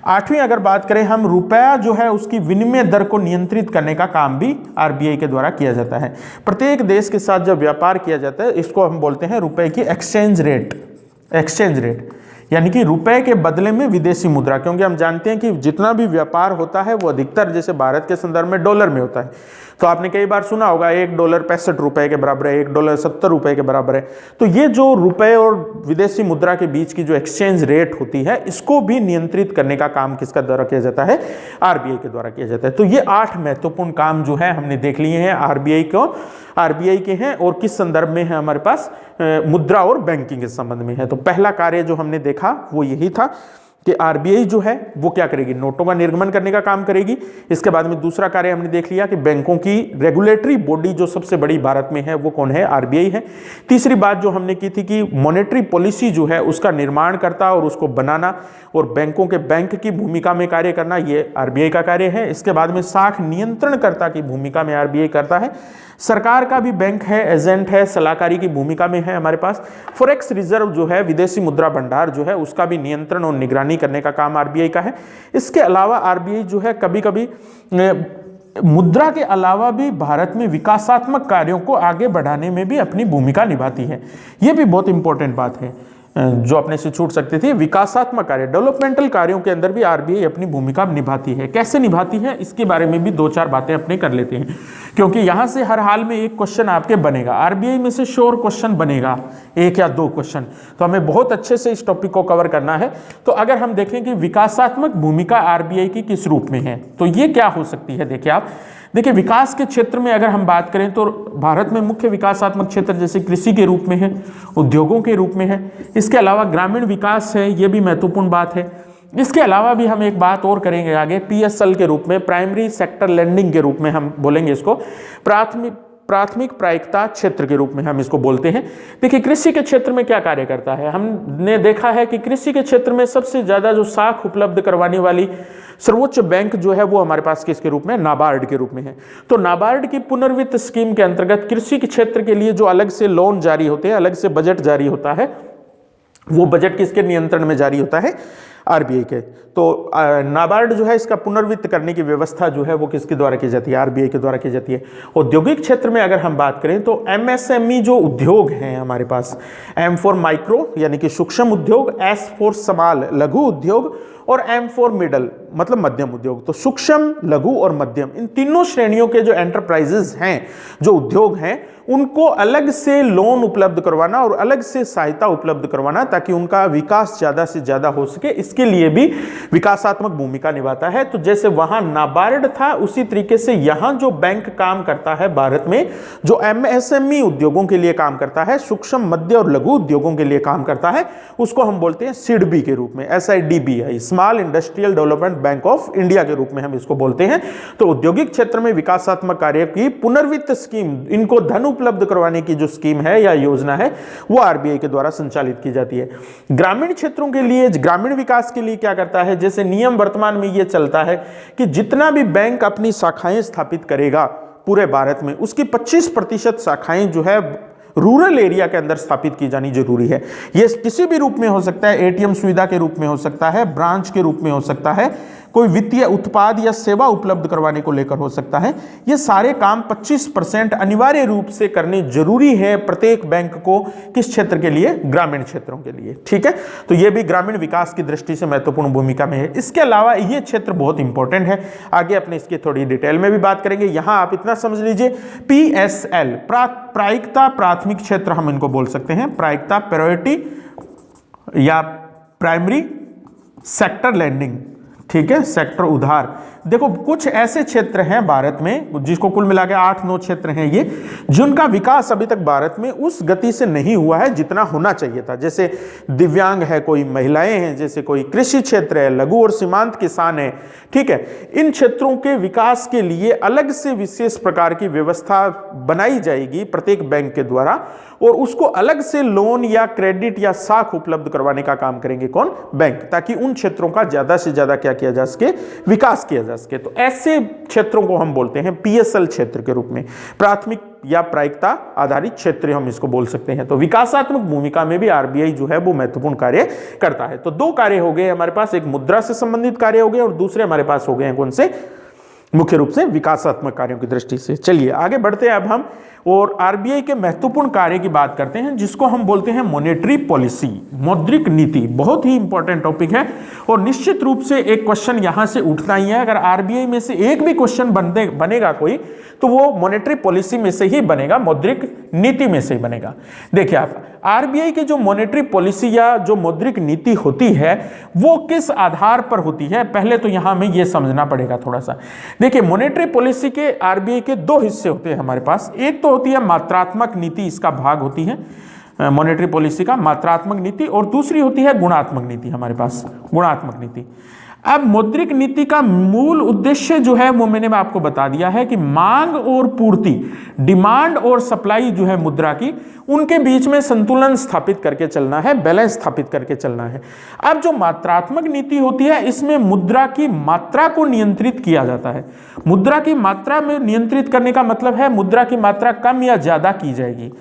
8वीं अगर बात करें हम, रुपया जो है उसकी विनिमय दर को नियंत्रित करने का काम भी आरबीआई के द्वारा किया जाता है। प्रत्येक देश के साथ जब व्यापार किया जाता है, इसको हम बोलते हैं रुपए की एक्सचेंज रेट। यानी कि रुपए के बदले में विदेशी मुद्रा, क्योंकि हम जानते हैं कि जितना भी व्यापार होता है वो अधिकतर जैसे भारत के संदर्भ में डॉलर में होता है। तो आपने कई बार सुना होगा $1 65 रुपए के बराबर है, $1 70 रुपए के बराबर है। तो ये जो रुपए और विदेशी मुद्रा के बीच की जो एक्सचेंज रेट होती है, इसको भी नियंत्रित करने का काम किसका द्वारा किया जाता है? आरबीआई के द्वारा किया जाता है। तो ये 8 महत्वपूर्ण काम जो है हमने देख लिए हैं आरबीआई के हैं, और किस संदर्भ में है हमारे पास? मुद्रा और बैंकिंग के संबंध में है। तो पहला कार्य जो हमने देखा वो यही था कि आरबीआई जो है वो क्या करेगी? नोटों का निर्गमन करने का काम करेगी। इसके बाद में दूसरा कार्य हमने देख लिया कि बैंकों की रेगुलेटरी बॉडी जो सबसे बड़ी भारत में है वो कौन है? आरबीआई है। तीसरी बात जो हमने की थी कि मॉनेटरी पॉलिसी जो है उसका निर्माण करता और उसको बनाना और बैंकों के बैंक की भूमिका में कार्य करना, ये आरबीआई का कार्य है। इसके बाद में साख नियंत्रणकर्ता की भूमिका में आरबीआई करता है। सरकार का भी बैंक है, एजेंट है, सलाहकारी की भूमिका में है हमारे पास। फॉरेक्स रिजर्व जो है, विदेशी मुद्रा भंडार जो है, उसका भी नियंत्रण और निगरानी करने का काम आरबीआई का है। इसके अलावा आरबीआई जो है कभी कभी मुद्रा के अलावा भी भारत में विकासात्मक कार्यों को आगे बढ़ाने में भी अपनी भूमिका निभाती है। यह भी बहुत इंपॉर्टेंट बात है जो अपने से छूट सकती थी। विकासात्मक कार्य, डेवलपमेंटल कार्यों के अंदर भी आरबीआई अपनी भूमिका निभाती है। कैसे निभाती है इसके बारे में भी 2-4 बातें अपने कर लेते हैं, क्योंकि यहां से हर हाल में एक क्वेश्चन आपके बनेगा, आरबीआई में से श्योर क्वेश्चन बनेगा, 1 या 2 क्वेश्चन। तो हमें बहुत अच्छे से इस टॉपिक को कवर करना है। तो अगर हम देखें कि विकासात्मक भूमिका आरबीआई की किस रूप में है, तो ये क्या हो सकती है? देखिए विकास के क्षेत्र में अगर हम बात करें तो भारत में मुख्य विकासात्मक क्षेत्र जैसे कृषि के रूप में है, उद्योगों के रूप में है। इसके अलावा ग्रामीण विकास है, ये भी महत्वपूर्ण बात है। इसके अलावा भी हम एक बात और करेंगे आगे, पीएसएल के रूप में, प्राइमरी सेक्टर लेंडिंग के रूप में हम बोलेंगे इसको, प्राथमिक प्रायिकता क्षेत्र के रूप में हम इसको बोलते हैं। देखिए कृषि के क्षेत्र में क्या कार्य करता है? हमने देखा है कि कृषि के क्षेत्र में सबसे ज्यादा जो साख उपलब्ध करवाने वाली सर्वोच्च बैंक जो है वो हमारे पास किसके रूप में? नाबार्ड के रूप में है। तो नाबार्ड की पुनर्वित्त स्कीम के अंतर्गत कृषि के क्षेत्र के लिए जो अलग से लोन जारी होते हैं, अलग से बजट जारी होता है, वो बजट किसके नियंत्रण में जारी होता है? आरबीआई के। तो नाबार्ड जो है इसका पुनर्वित्त करने की व्यवस्था जो है वो किसके द्वारा की जाती है? आरबीआई के द्वारा की जाती है। औद्योगिक क्षेत्र में अगर हम बात करें तो एमएसएमई जो उद्योग हैं हमारे पास, एम फॉर माइक्रो यानी कि सूक्ष्म उद्योग, एस फॉर स्मॉल लघु उद्योग, और एम फॉर मिडल मतलब मध्यम उद्योग। तो सूक्ष्म, लघु और मध्यम, इन तीनों श्रेणियों के जो एंटरप्राइजेस हैं, जो उद्योग हैं, उनको अलग से लोन उपलब्ध करवाना और अलग से सहायता उपलब्ध करवाना ताकि उनका विकास ज्यादा से ज्यादा हो सके, इसके लिए भी विकासात्मक भूमिका निभाता है। तो जैसे वहां नाबार्ड था, उसी तरीके से यहां जो बैंक काम करता है भारत में, जो एमएसएमई उद्योगों के लिए काम करता है, सूक्ष्म, मध्य और लघु उद्योगों के लिए काम करता है, उसको हम बोलते हैं सिडबी के रूप में, SIDBI, small industrial development bank of India के रूप में हम इसको बोलते हैं। तो औद्योगिक क्षेत्र में विकासात्मक कार्य की पुनर्वित्त स्कीम, इनको धन उपलब्ध करवाने की जो स्कीम है या योजना है, वो आरबीआई के द्वारा संचालित की जाती है। ग्रामीण क्षेत्रों के लिए, ग्रामीण विकास के लिए क्या करता है? जैसे नियम वर्तमान में ये चलता है कि जितना भी बैंक अपनी शाखाएं स्थापित करेगा पूरे भारत में, उसकी 25% शाखाएं जो है रूरल एरिया के अंदर स्थापित की जानी जरूरी है। यह किसी भी रूप में हो सकता है, एटीएम सुविधा के रूप में हो सकता है, ब्रांच के रूप में हो सकता है, कोई वित्तीय उत्पाद या सेवा उपलब्ध करवाने को लेकर हो सकता है। ये सारे काम 25% अनिवार्य रूप से करने जरूरी है प्रत्येक बैंक को। किस क्षेत्र के लिए? ग्रामीण क्षेत्रों के लिए। ठीक है, तो ये भी ग्रामीण विकास की दृष्टि से महत्वपूर्ण भूमिका में है। इसके अलावा ये क्षेत्र बहुत इंपॉर्टेंट है, आगे अपने इसकी थोड़ी डिटेल में भी बात करेंगे। यहां आप इतना समझ लीजिए, PSL प्रायिकता प्राथमिक क्षेत्र हम इनको बोल सकते हैं, प्रायिकता प्रायोरिटी या प्राइमरी सेक्टर लैंडिंग। ठीक है, सेक्टर उधार। देखो कुछ ऐसे क्षेत्र हैं भारत में जिसको कुल मिला के 8-9 क्षेत्र हैं ये, जिनका विकास अभी तक भारत में उस गति से नहीं हुआ है जितना होना चाहिए था। जैसे दिव्यांग है, कोई महिलाएं हैं, जैसे कोई कृषि क्षेत्र है, लघु और सीमांत किसान है। ठीक है, इन क्षेत्रों के विकास के लिए अलग से विशेष प्रकार की व्यवस्था बनाई जाएगी प्रत्येक बैंक के द्वारा, और उसको अलग से लोन या क्रेडिट या साख उपलब्ध करवाने का काम करेंगे कौन? बैंक, ताकि उन क्षेत्रों का ज्यादा से ज्यादा क्या किया जा सके? विकास किया जा सके। तो ऐसे क्षेत्रों को हम बोलते हैं PSL क्षेत्र के रूप में, प्राथमिक या प्रायिकता आधारित क्षेत्र हम इसको बोल सकते हैं। तो विकासात्मक भूमिका में भी आरबीआई जो है वो महत्वपूर्ण कार्य करता है। तो 2 कार्य हो गए हमारे पास, एक मुद्रा से संबंधित कार्य हो गए और दूसरे हमारे पास हो गए हैं कौन से? मुख्य रूप से विकासात्मक कार्यों की दृष्टि से। चलिए आगे बढ़ते हैं अब हम और आरबीआई के महत्वपूर्ण कार्य की बात करते हैं, जिसको हम बोलते हैं मॉनेटरी पॉलिसी, मौद्रिक नीति। बहुत ही इंपॉर्टेंट टॉपिक है और निश्चित रूप से एक क्वेश्चन यहां से उठता ही है। अगर आरबीआई में से एक भी क्वेश्चन बनेगा कोई, तो वो मॉनेटरी पॉलिसी में से ही बनेगा, मौद्रिक नीति में से ही बनेगा। देखिए आप, आरबीआई की जो मॉनेटरी पॉलिसी या जो मौद्रिक नीति होती है वो किस आधार पर होती है, पहले तो यहां हमें यह समझना पड़ेगा थोड़ा सा। देखिए, मॉनेटरी पॉलिसी के आरबीआई के दो हिस्से होते हैं हमारे पास। एक तो होती है मात्रात्मक नीति, इसका भाग होती है मॉनेटरी पॉलिसी का मात्रात्मक नीति, और दूसरी होती है गुणात्मक नीति, हमारे पास गुणात्मक नीति। अब मौद्रिक नीति का मूल उद्देश्य जो है वो मैंने आपको बता दिया है कि मांग और पूर्ति, डिमांड और सप्लाई जो है मुद्रा की, उनके बीच में संतुलन स्थापित करके चलना है, बैलेंस स्थापित करके चलना है। अब जो मात्रात्मक नीति होती है, इसमें मुद्रा की मात्रा को नियंत्रित किया जाता है। मुद्रा की मात्रा में नियंत्रित करने का मतलब है मुद्रा की मात्रा कम या ज्यादा की जाएगी,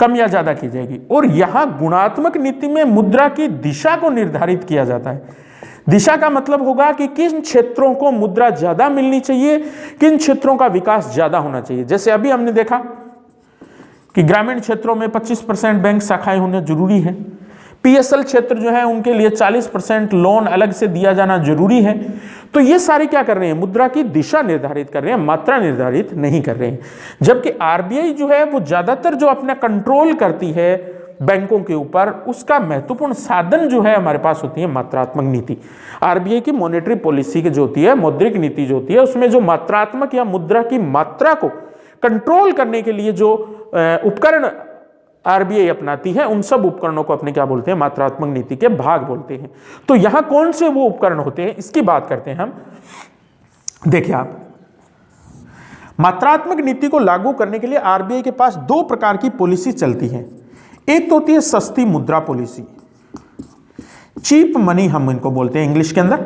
कम या ज्यादा की जाएगी। और यहां गुणात्मक नीति में मुद्रा की दिशा को निर्धारित किया जाता है। दिशा का मतलब होगा कि किन क्षेत्रों को मुद्रा ज्यादा मिलनी चाहिए, किन क्षेत्रों का विकास ज्यादा होना चाहिए। जैसे अभी हमने देखा कि ग्रामीण क्षेत्रों में 25% बैंक शाखाएं होना जरूरी है। पीएसएल क्षेत्र जो है उनके लिए 40% लोन अलग से दिया जाना जरूरी है। तो ये सारे क्या कर रहे हैं, मुद्रा की दिशा निर्धारित कर रहे हैं, मात्रा निर्धारित नहीं कर रहे हैं। जबकि आरबीआई जो है वो ज्यादातर जो अपना कंट्रोल करती है बैंकों के ऊपर, उसका महत्वपूर्ण साधन जो है हमारे पास होती है मात्रात्मक नीति। आरबीआई की मॉनेटरी पॉलिसी की जो होती है, मौद्रिक नीति जो होती है, उसमें जो मात्रात्मक या मुद्रा की मात्रा को कंट्रोल करने के लिए जो उपकरण आरबीआई अपनाती है, उन सब उपकरणों को अपने क्या बोलते हैं, मात्रात्मक नीति के भाग बोलते हैं। तो यहां कौन से वो उपकरण होते हैं, इसकी बात करते हैं हम। देखिए आप, मात्रात्मक नीति को लागू करने के लिए आरबीआई के पास दो प्रकार की पॉलिसी चलती है। एक तो होती है सस्ती मुद्रा पॉलिसी, चीप मनी हम इनको बोलते हैं इंग्लिश के अंदर।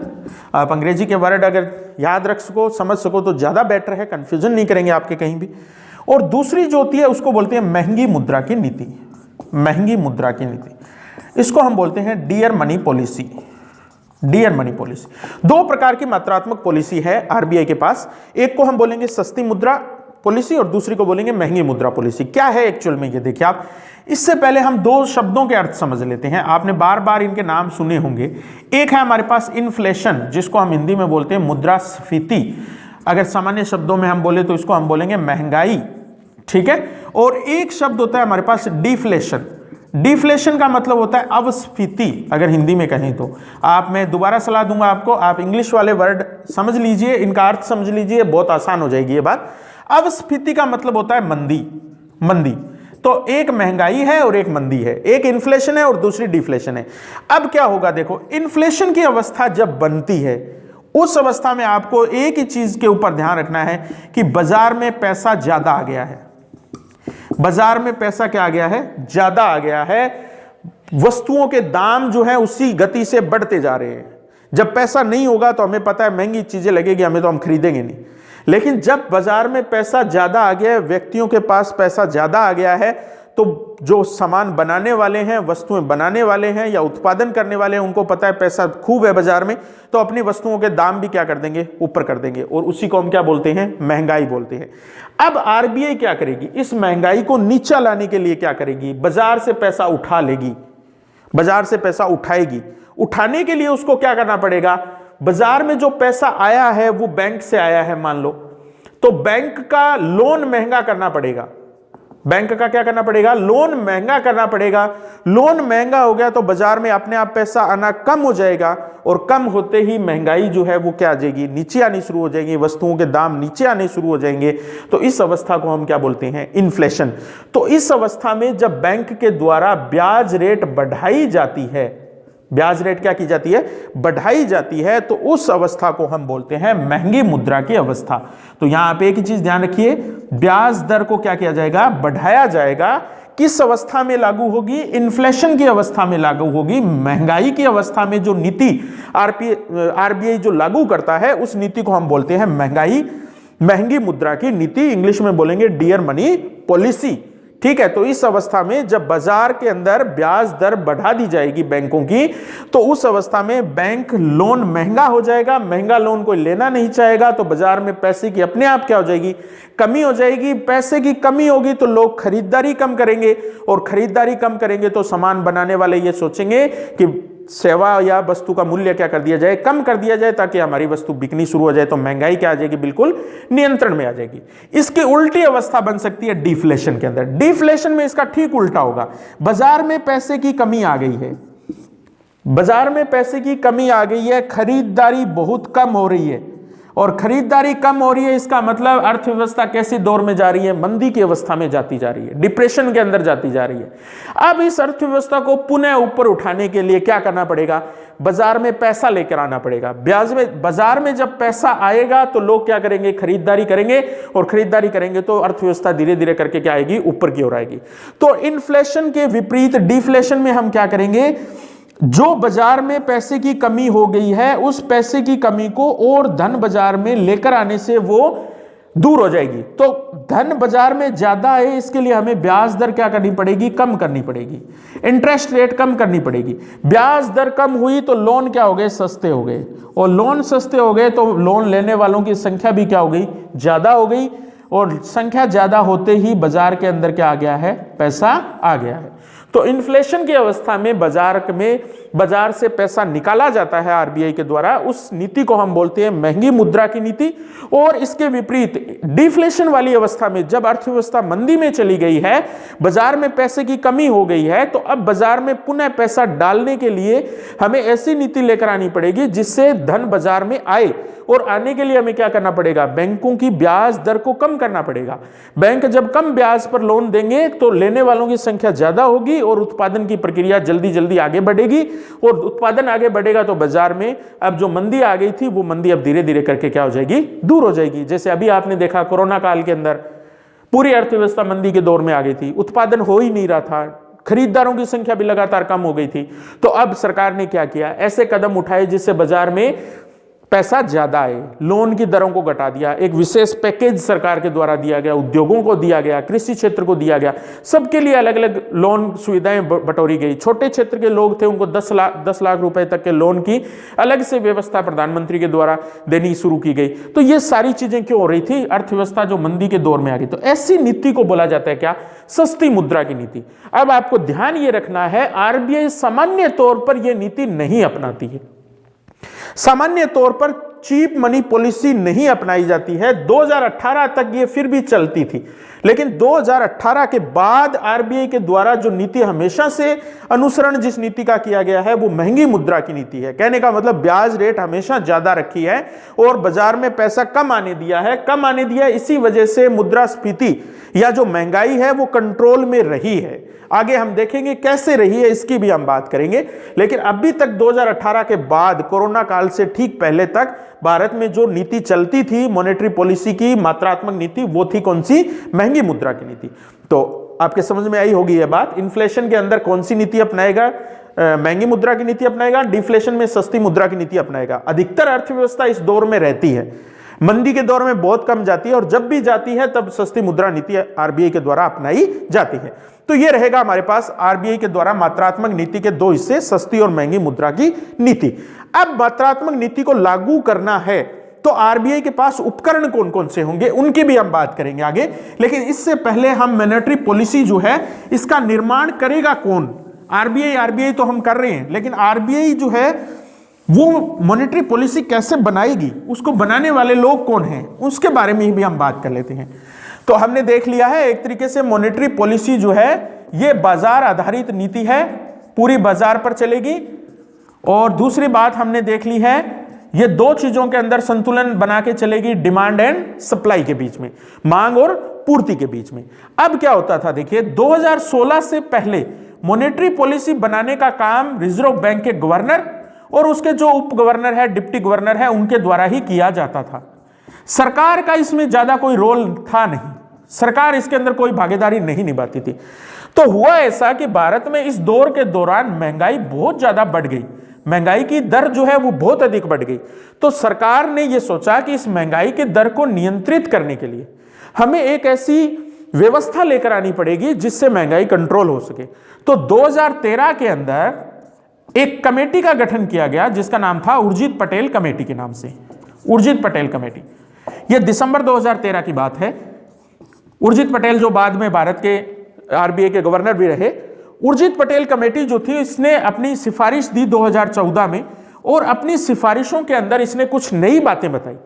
आप अंग्रेजी के वर्ड अगर याद रख सको, समझ सको तो ज्यादा बेटर है, कंफ्यूजन नहीं करेंगे आपके कहीं भी। और दूसरी जो होती है उसको बोलते हैं महंगी मुद्रा की नीति, महंगी मुद्रा की नीति। इसको हम बोलते हैं dear money policy, dear money policy. दो प्रकार की मात्रात्मक पॉलिसी है आरबीआई के पास। एक को हम बोलेंगे सस्ती मुद्रा पॉलिसी और दूसरी को बोलेंगे महंगी मुद्रा पॉलिसी। क्या है एक्चुअल में ये देखिए आप। इससे पहले हम दो शब्दों के अर्थ समझ लेते हैं। आपने बार बार इनके नाम सुने होंगे। एक है हमारे पास इन्फ्लेशन, जिसको हम हिंदी में बोलते हैं मुद्रास्फीति। अगर सामान्य शब्दों में हम बोले तो इसको हम बोलेंगे महंगाई, ठीक है। और एक शब्द होता है हमारे पास डिफ्लेशन। डिफ्लेशन का मतलब होता है अवस्फीति, अगर हिंदी में कहें तो। आप, मैं दोबारा सलाह दूंगा आपको, आप इंग्लिश वाले वर्ड समझ लीजिए, इनका अर्थ समझ लीजिए, बहुत आसान हो जाएगी ये बात। अवस्फीति का मतलब होता है मंदी, मंदी। तो एक महंगाई है और एक मंदी है, एक इन्फ्लेशन है और दूसरी डिफ्लेशन है। अब क्या होगा देखो, इन्फ्लेशन की अवस्था जब बनती है, उस अवस्था में आपको एक ही चीज के ऊपर ध्यान रखना है कि बाजार में पैसा ज्यादा आ गया है। बाजार में पैसा क्या आ गया है, ज्यादा आ गया है। वस्तुओं के दाम जो है उसी गति से बढ़ते जा रहे हैं। जब पैसा नहीं होगा तो हमें पता है महंगी चीजें लगेगी हमें, तो हम खरीदेंगे नहीं। लेकिन जब बाजार में पैसा ज्यादा आ गया है, व्यक्तियों के पास पैसा ज्यादा आ गया है, तो जो सामान बनाने वाले हैं, वस्तुएं बनाने वाले हैं या उत्पादन करने वाले हैं, उनको पता है पैसा खूब है बाजार में, तो अपनी वस्तुओं के दाम भी क्या कर देंगे, ऊपर कर देंगे। और उसी को हम क्या बोलते हैं, महंगाई बोलते हैं। अब आरबीआई क्या करेगी, इस महंगाई को नीचा लाने के लिए क्या करेगी, बाजार से पैसा उठा लेगी, बाजार से पैसा उठाएगी। उठाने के लिए उसको क्या करना पड़ेगा, बाजार में जो पैसा आया है वो बैंक से आया है मान लो, तो बैंक का लोन महंगा करना पड़ेगा। बैंक का क्या करना पड़ेगा, लोन महंगा करना पड़ेगा। लोन महंगा हो गया तो बाजार में अपने आप पैसा आना कम हो जाएगा, और कम होते ही महंगाई जो है वो क्या आ जाएगी, नीचे आनी शुरू हो जाएगी, वस्तुओं के दाम नीचे आने शुरू हो जाएंगे। तो इस अवस्था को हम क्या बोलते हैं, इन्फ्लेशन। तो इस अवस्था में जब बैंक के द्वारा ब्याज रेट बढ़ाई जाती है, ब्याज रेट क्या की जाती है, बढ़ाई जाती है, तो उस अवस्था को हम बोलते हैं महंगी मुद्रा की अवस्था। तो यहां पे एक ही चीज ध्यान रखिए, ब्याज दर को क्या किया जाएगा, बढ़ाया जाएगा। किस अवस्था में लागू होगी, इन्फ्लेशन की अवस्था में लागू होगी। महंगाई की अवस्था में जो नीति आरबीआई जो लागू करता है, उस नीति को हम बोलते हैं महंगी मुद्रा की नीति। इंग्लिश में बोलेंगे डियर मनी पॉलिसी, ठीक है। तो इस अवस्था में जब बाजार के अंदर ब्याज दर बढ़ा दी जाएगी बैंकों की, तो उस अवस्था में बैंक लोन महंगा हो जाएगा, महंगा लोन कोई लेना नहीं चाहेगा, तो बाजार में पैसे की अपने आप क्या हो जाएगी, कमी हो जाएगी। पैसे की कमी होगी तो लोग खरीदारी कम करेंगे, और खरीदारी कम करेंगे तो सामान बनाने वाले ये सोचेंगे कि सेवा या वस्तु का मूल्य क्या कर दिया जाए, कम कर दिया जाए, ताकि हमारी वस्तु बिकनी शुरू हो जाए, तो महंगाई क्या आ जाएगी, बिल्कुल नियंत्रण में आ जाएगी। इसकी उल्टी अवस्था बन सकती है डिफ्लेशन के अंदर। डिफ्लेशन में इसका ठीक उल्टा होगा, बाजार में पैसे की कमी आ गई है, बाजार में पैसे की कमी आ गई है, खरीदारी बहुत कम हो रही है, और खरीदारी कम हो रही है, इसका मतलब अर्थव्यवस्था कैसे दौर में जा रही है, मंदी की अवस्था में जाती जा रही है, डिप्रेशन के अंदर जाती जा रही है। अब इस अर्थव्यवस्था को पुनः ऊपर उठाने के लिए क्या करना पड़ेगा, बाजार में पैसा लेकर आना पड़ेगा। ब्याज में, बाजार में जब पैसा आएगा तो लोग क्या करेंगे, खरीदारी करेंगे, और खरीदारी करेंगे तो अर्थव्यवस्था धीरे धीरे करके क्या आएगी, ऊपर की ओर आएगी। तो इन्फ्लेशन के विपरीत डिफ्लेशन में हम क्या करेंगे, जो बाजार में पैसे की कमी हो गई है, उस पैसे की कमी को और धन बाजार में लेकर आने से वो दूर हो जाएगी। तो धन बाजार में ज्यादा है, इसके लिए हमें ब्याज दर क्या करनी पड़ेगी, कम करनी पड़ेगी, इंटरेस्ट रेट कम करनी पड़ेगी। ब्याज दर कम हुई तो लोन क्या हो गए, सस्ते हो गए, और लोन सस्ते हो गए तो लोन लेने वालों की संख्या भी क्या हो गई, ज्यादा हो गई, और संख्या ज्यादा होते ही बाजार के अंदर क्या आ गया है, पैसा आ गया है। तो इन्फ्लेशन की अवस्था में बाजार से पैसा निकाला जाता है आरबीआई के द्वारा, उस नीति को हम बोलते हैं महंगी मुद्रा की नीति। और इसके विपरीत डिफ्लेशन वाली अवस्था में जब अर्थव्यवस्था मंदी में चली गई है, बाजार में पैसे की कमी हो गई है, तो अब बाजार में पुनः पैसा डालने के लिए हमें ऐसी नीति लेकर आनी पड़ेगी जिससे धन बाजार में आए, और आने के लिए हमें क्या करना पड़ेगा, बैंकों की ब्याज दर को कम करना पड़ेगा। बैंक जब कम ब्याज पर लोन देंगे तो लेने वालों की संख्या ज्यादा होगी, और उत्पादन की प्रक्रिया जल्दी जल्दी आगे बढ़ेगी, और उत्पादन आगे बढ़ेगा तो बाजार में अब जो मंदी आ गई थी वो मंदी अब धीरे धीरे करके क्या हो जाएगी, दूर हो जाएगी। जैसे अभी आपने देखा कोरोना काल के अंदर पूरी अर्थव्यवस्था मंदी के दौर में आ गई थी, उत्पादन हो ही नहीं रहा था, खरीदारों की संख्या भी लगातार कम हो गई थी। तो अब सरकार ने क्या किया, ऐसे कदम उठाए जिससे बाजार में पैसा ज्यादा आए, लोन की दरों को घटा दिया, एक विशेष पैकेज सरकार के द्वारा दिया गया, उद्योगों को दिया गया, कृषि क्षेत्र को दिया गया, सबके लिए अलग अलग लोन सुविधाएं बटोरी गई। छोटे क्षेत्र के लोग थे उनको 10 लाख रुपए तक के लोन की अलग से व्यवस्था प्रधानमंत्री के द्वारा देनी शुरू की गई। तो ये सारी चीजें क्यों हो रही थी, अर्थव्यवस्था जो मंदी के दौर में आ गई। तो ऐसी नीति को बोला जाता है क्या, सस्ती मुद्रा की नीति। अब आपको ध्यान ये रखना है, आरबीआई सामान्य तौर पर यह नीति नहीं अपनाती है, सामान्य तौर पर चीप मनी पॉलिसी नहीं अपनाई जाती है। 2018 तक ये फिर भी चलती थी, लेकिन 2018 के बाद आरबीआई के द्वारा जो नीति हमेशा से अनुसरण जिस नीति का किया गया है वो महंगी मुद्रा की नीति है। कहने का मतलब ब्याज रेट हमेशा ज्यादा रखी है और बाजार में पैसा कम आने दिया है, कम आने दिया। इसी वजह से मुद्रास्फीति या जो महंगाई है वो कंट्रोल में रही है। आगे हम देखेंगे कैसे रही है, इसकी भी हम बात करेंगे। लेकिन अभी तक 2018 के बाद कोरोना काल से ठीक पहले तक भारत में जो नीति चलती थी मॉनेटरी पॉलिसी की, मात्रात्मक नीति, वो थी कौन सी, महंगी मुद्रा की नीति। तो आपके समझ में आई होगी यह बात। इन्फ्लेशन के अंदर कौन सी नीति अपनाएगा, महंगी मुद्रा की नीति अपनाएगा, डिफ्लेशन में सस्ती मुद्रा की नीति अपनाएगा। अधिकतर अर्थव्यवस्था इस दौर में रहती है, मंदी के दौर में बहुत कम जाती है, और जब भी जाती है तब सस्ती मुद्रा नीति आरबीआई के द्वारा अपनाई जाती है। तो ये रहेगा हमारे पास आरबीआई के द्वारा मात्रात्मक नीति के दो हिस्से, सस्ती और महंगी मुद्रा की नीति। अब मात्रात्मक नीति को लागू करना है तो आरबीआई के पास उपकरण कौन कौन से होंगे, उनकी भी हम बात करेंगे आगे। लेकिन इससे पहले हम मॉनेटरी पॉलिसी जो है इसका निर्माण करेगा कौन। आरबीआई तो हम कर रहे हैं, लेकिन आरबीआई जो है वो मॉनेटरी पॉलिसी कैसे बनाएगी, उसको बनाने वाले लोग कौन हैं, उसके बारे में भी हम बात कर लेते हैं। तो हमने देख लिया है एक तरीके से मॉनेटरी पॉलिसी जो है ये बाजार आधारित नीति है, पूरी बाजार पर चलेगी। और दूसरी बात हमने देख ली है, ये दो चीजों के अंदर संतुलन बना के चलेगी, डिमांड एंड सप्लाई के बीच में, मांग और पूर्ति के बीच में। अब क्या होता था, देखिए 2016 से पहले मॉनेटरी पॉलिसी बनाने का काम रिजर्व बैंक के गवर्नर और उसके जो उप गवर्नर है, डिप्टी गवर्नर है, उनके द्वारा ही किया जाता था। सरकार का इसमें ज्यादा कोई रोल था नहीं, सरकार इसके अंदर कोई भागीदारी नहीं निभाती थी। तो हुआ ऐसा कि भारत में इस दौर के दौरान महंगाई बहुत ज्यादा बढ़ गई, महंगाई की दर जो है वो बहुत अधिक बढ़ गई। तो सरकार ने यह सोचा कि इस महंगाई की दर को नियंत्रित करने के लिए हमें एक ऐसी व्यवस्था लेकर आनी पड़ेगी जिससे महंगाई कंट्रोल हो सके। तो 2013 के अंदर एक कमेटी का गठन किया गया जिसका नाम था उर्जित पटेल कमेटी के नाम से, उर्जित पटेल कमेटी। यह दिसंबर 2013 की बात है। उर्जित पटेल जो बाद में भारत के आरबीआई के गवर्नर भी रहे, उर्जित पटेल कमेटी जो थी इसने अपनी सिफारिश दी 2014 में, और अपनी सिफारिशों के अंदर इसने कुछ नई बातें बताई।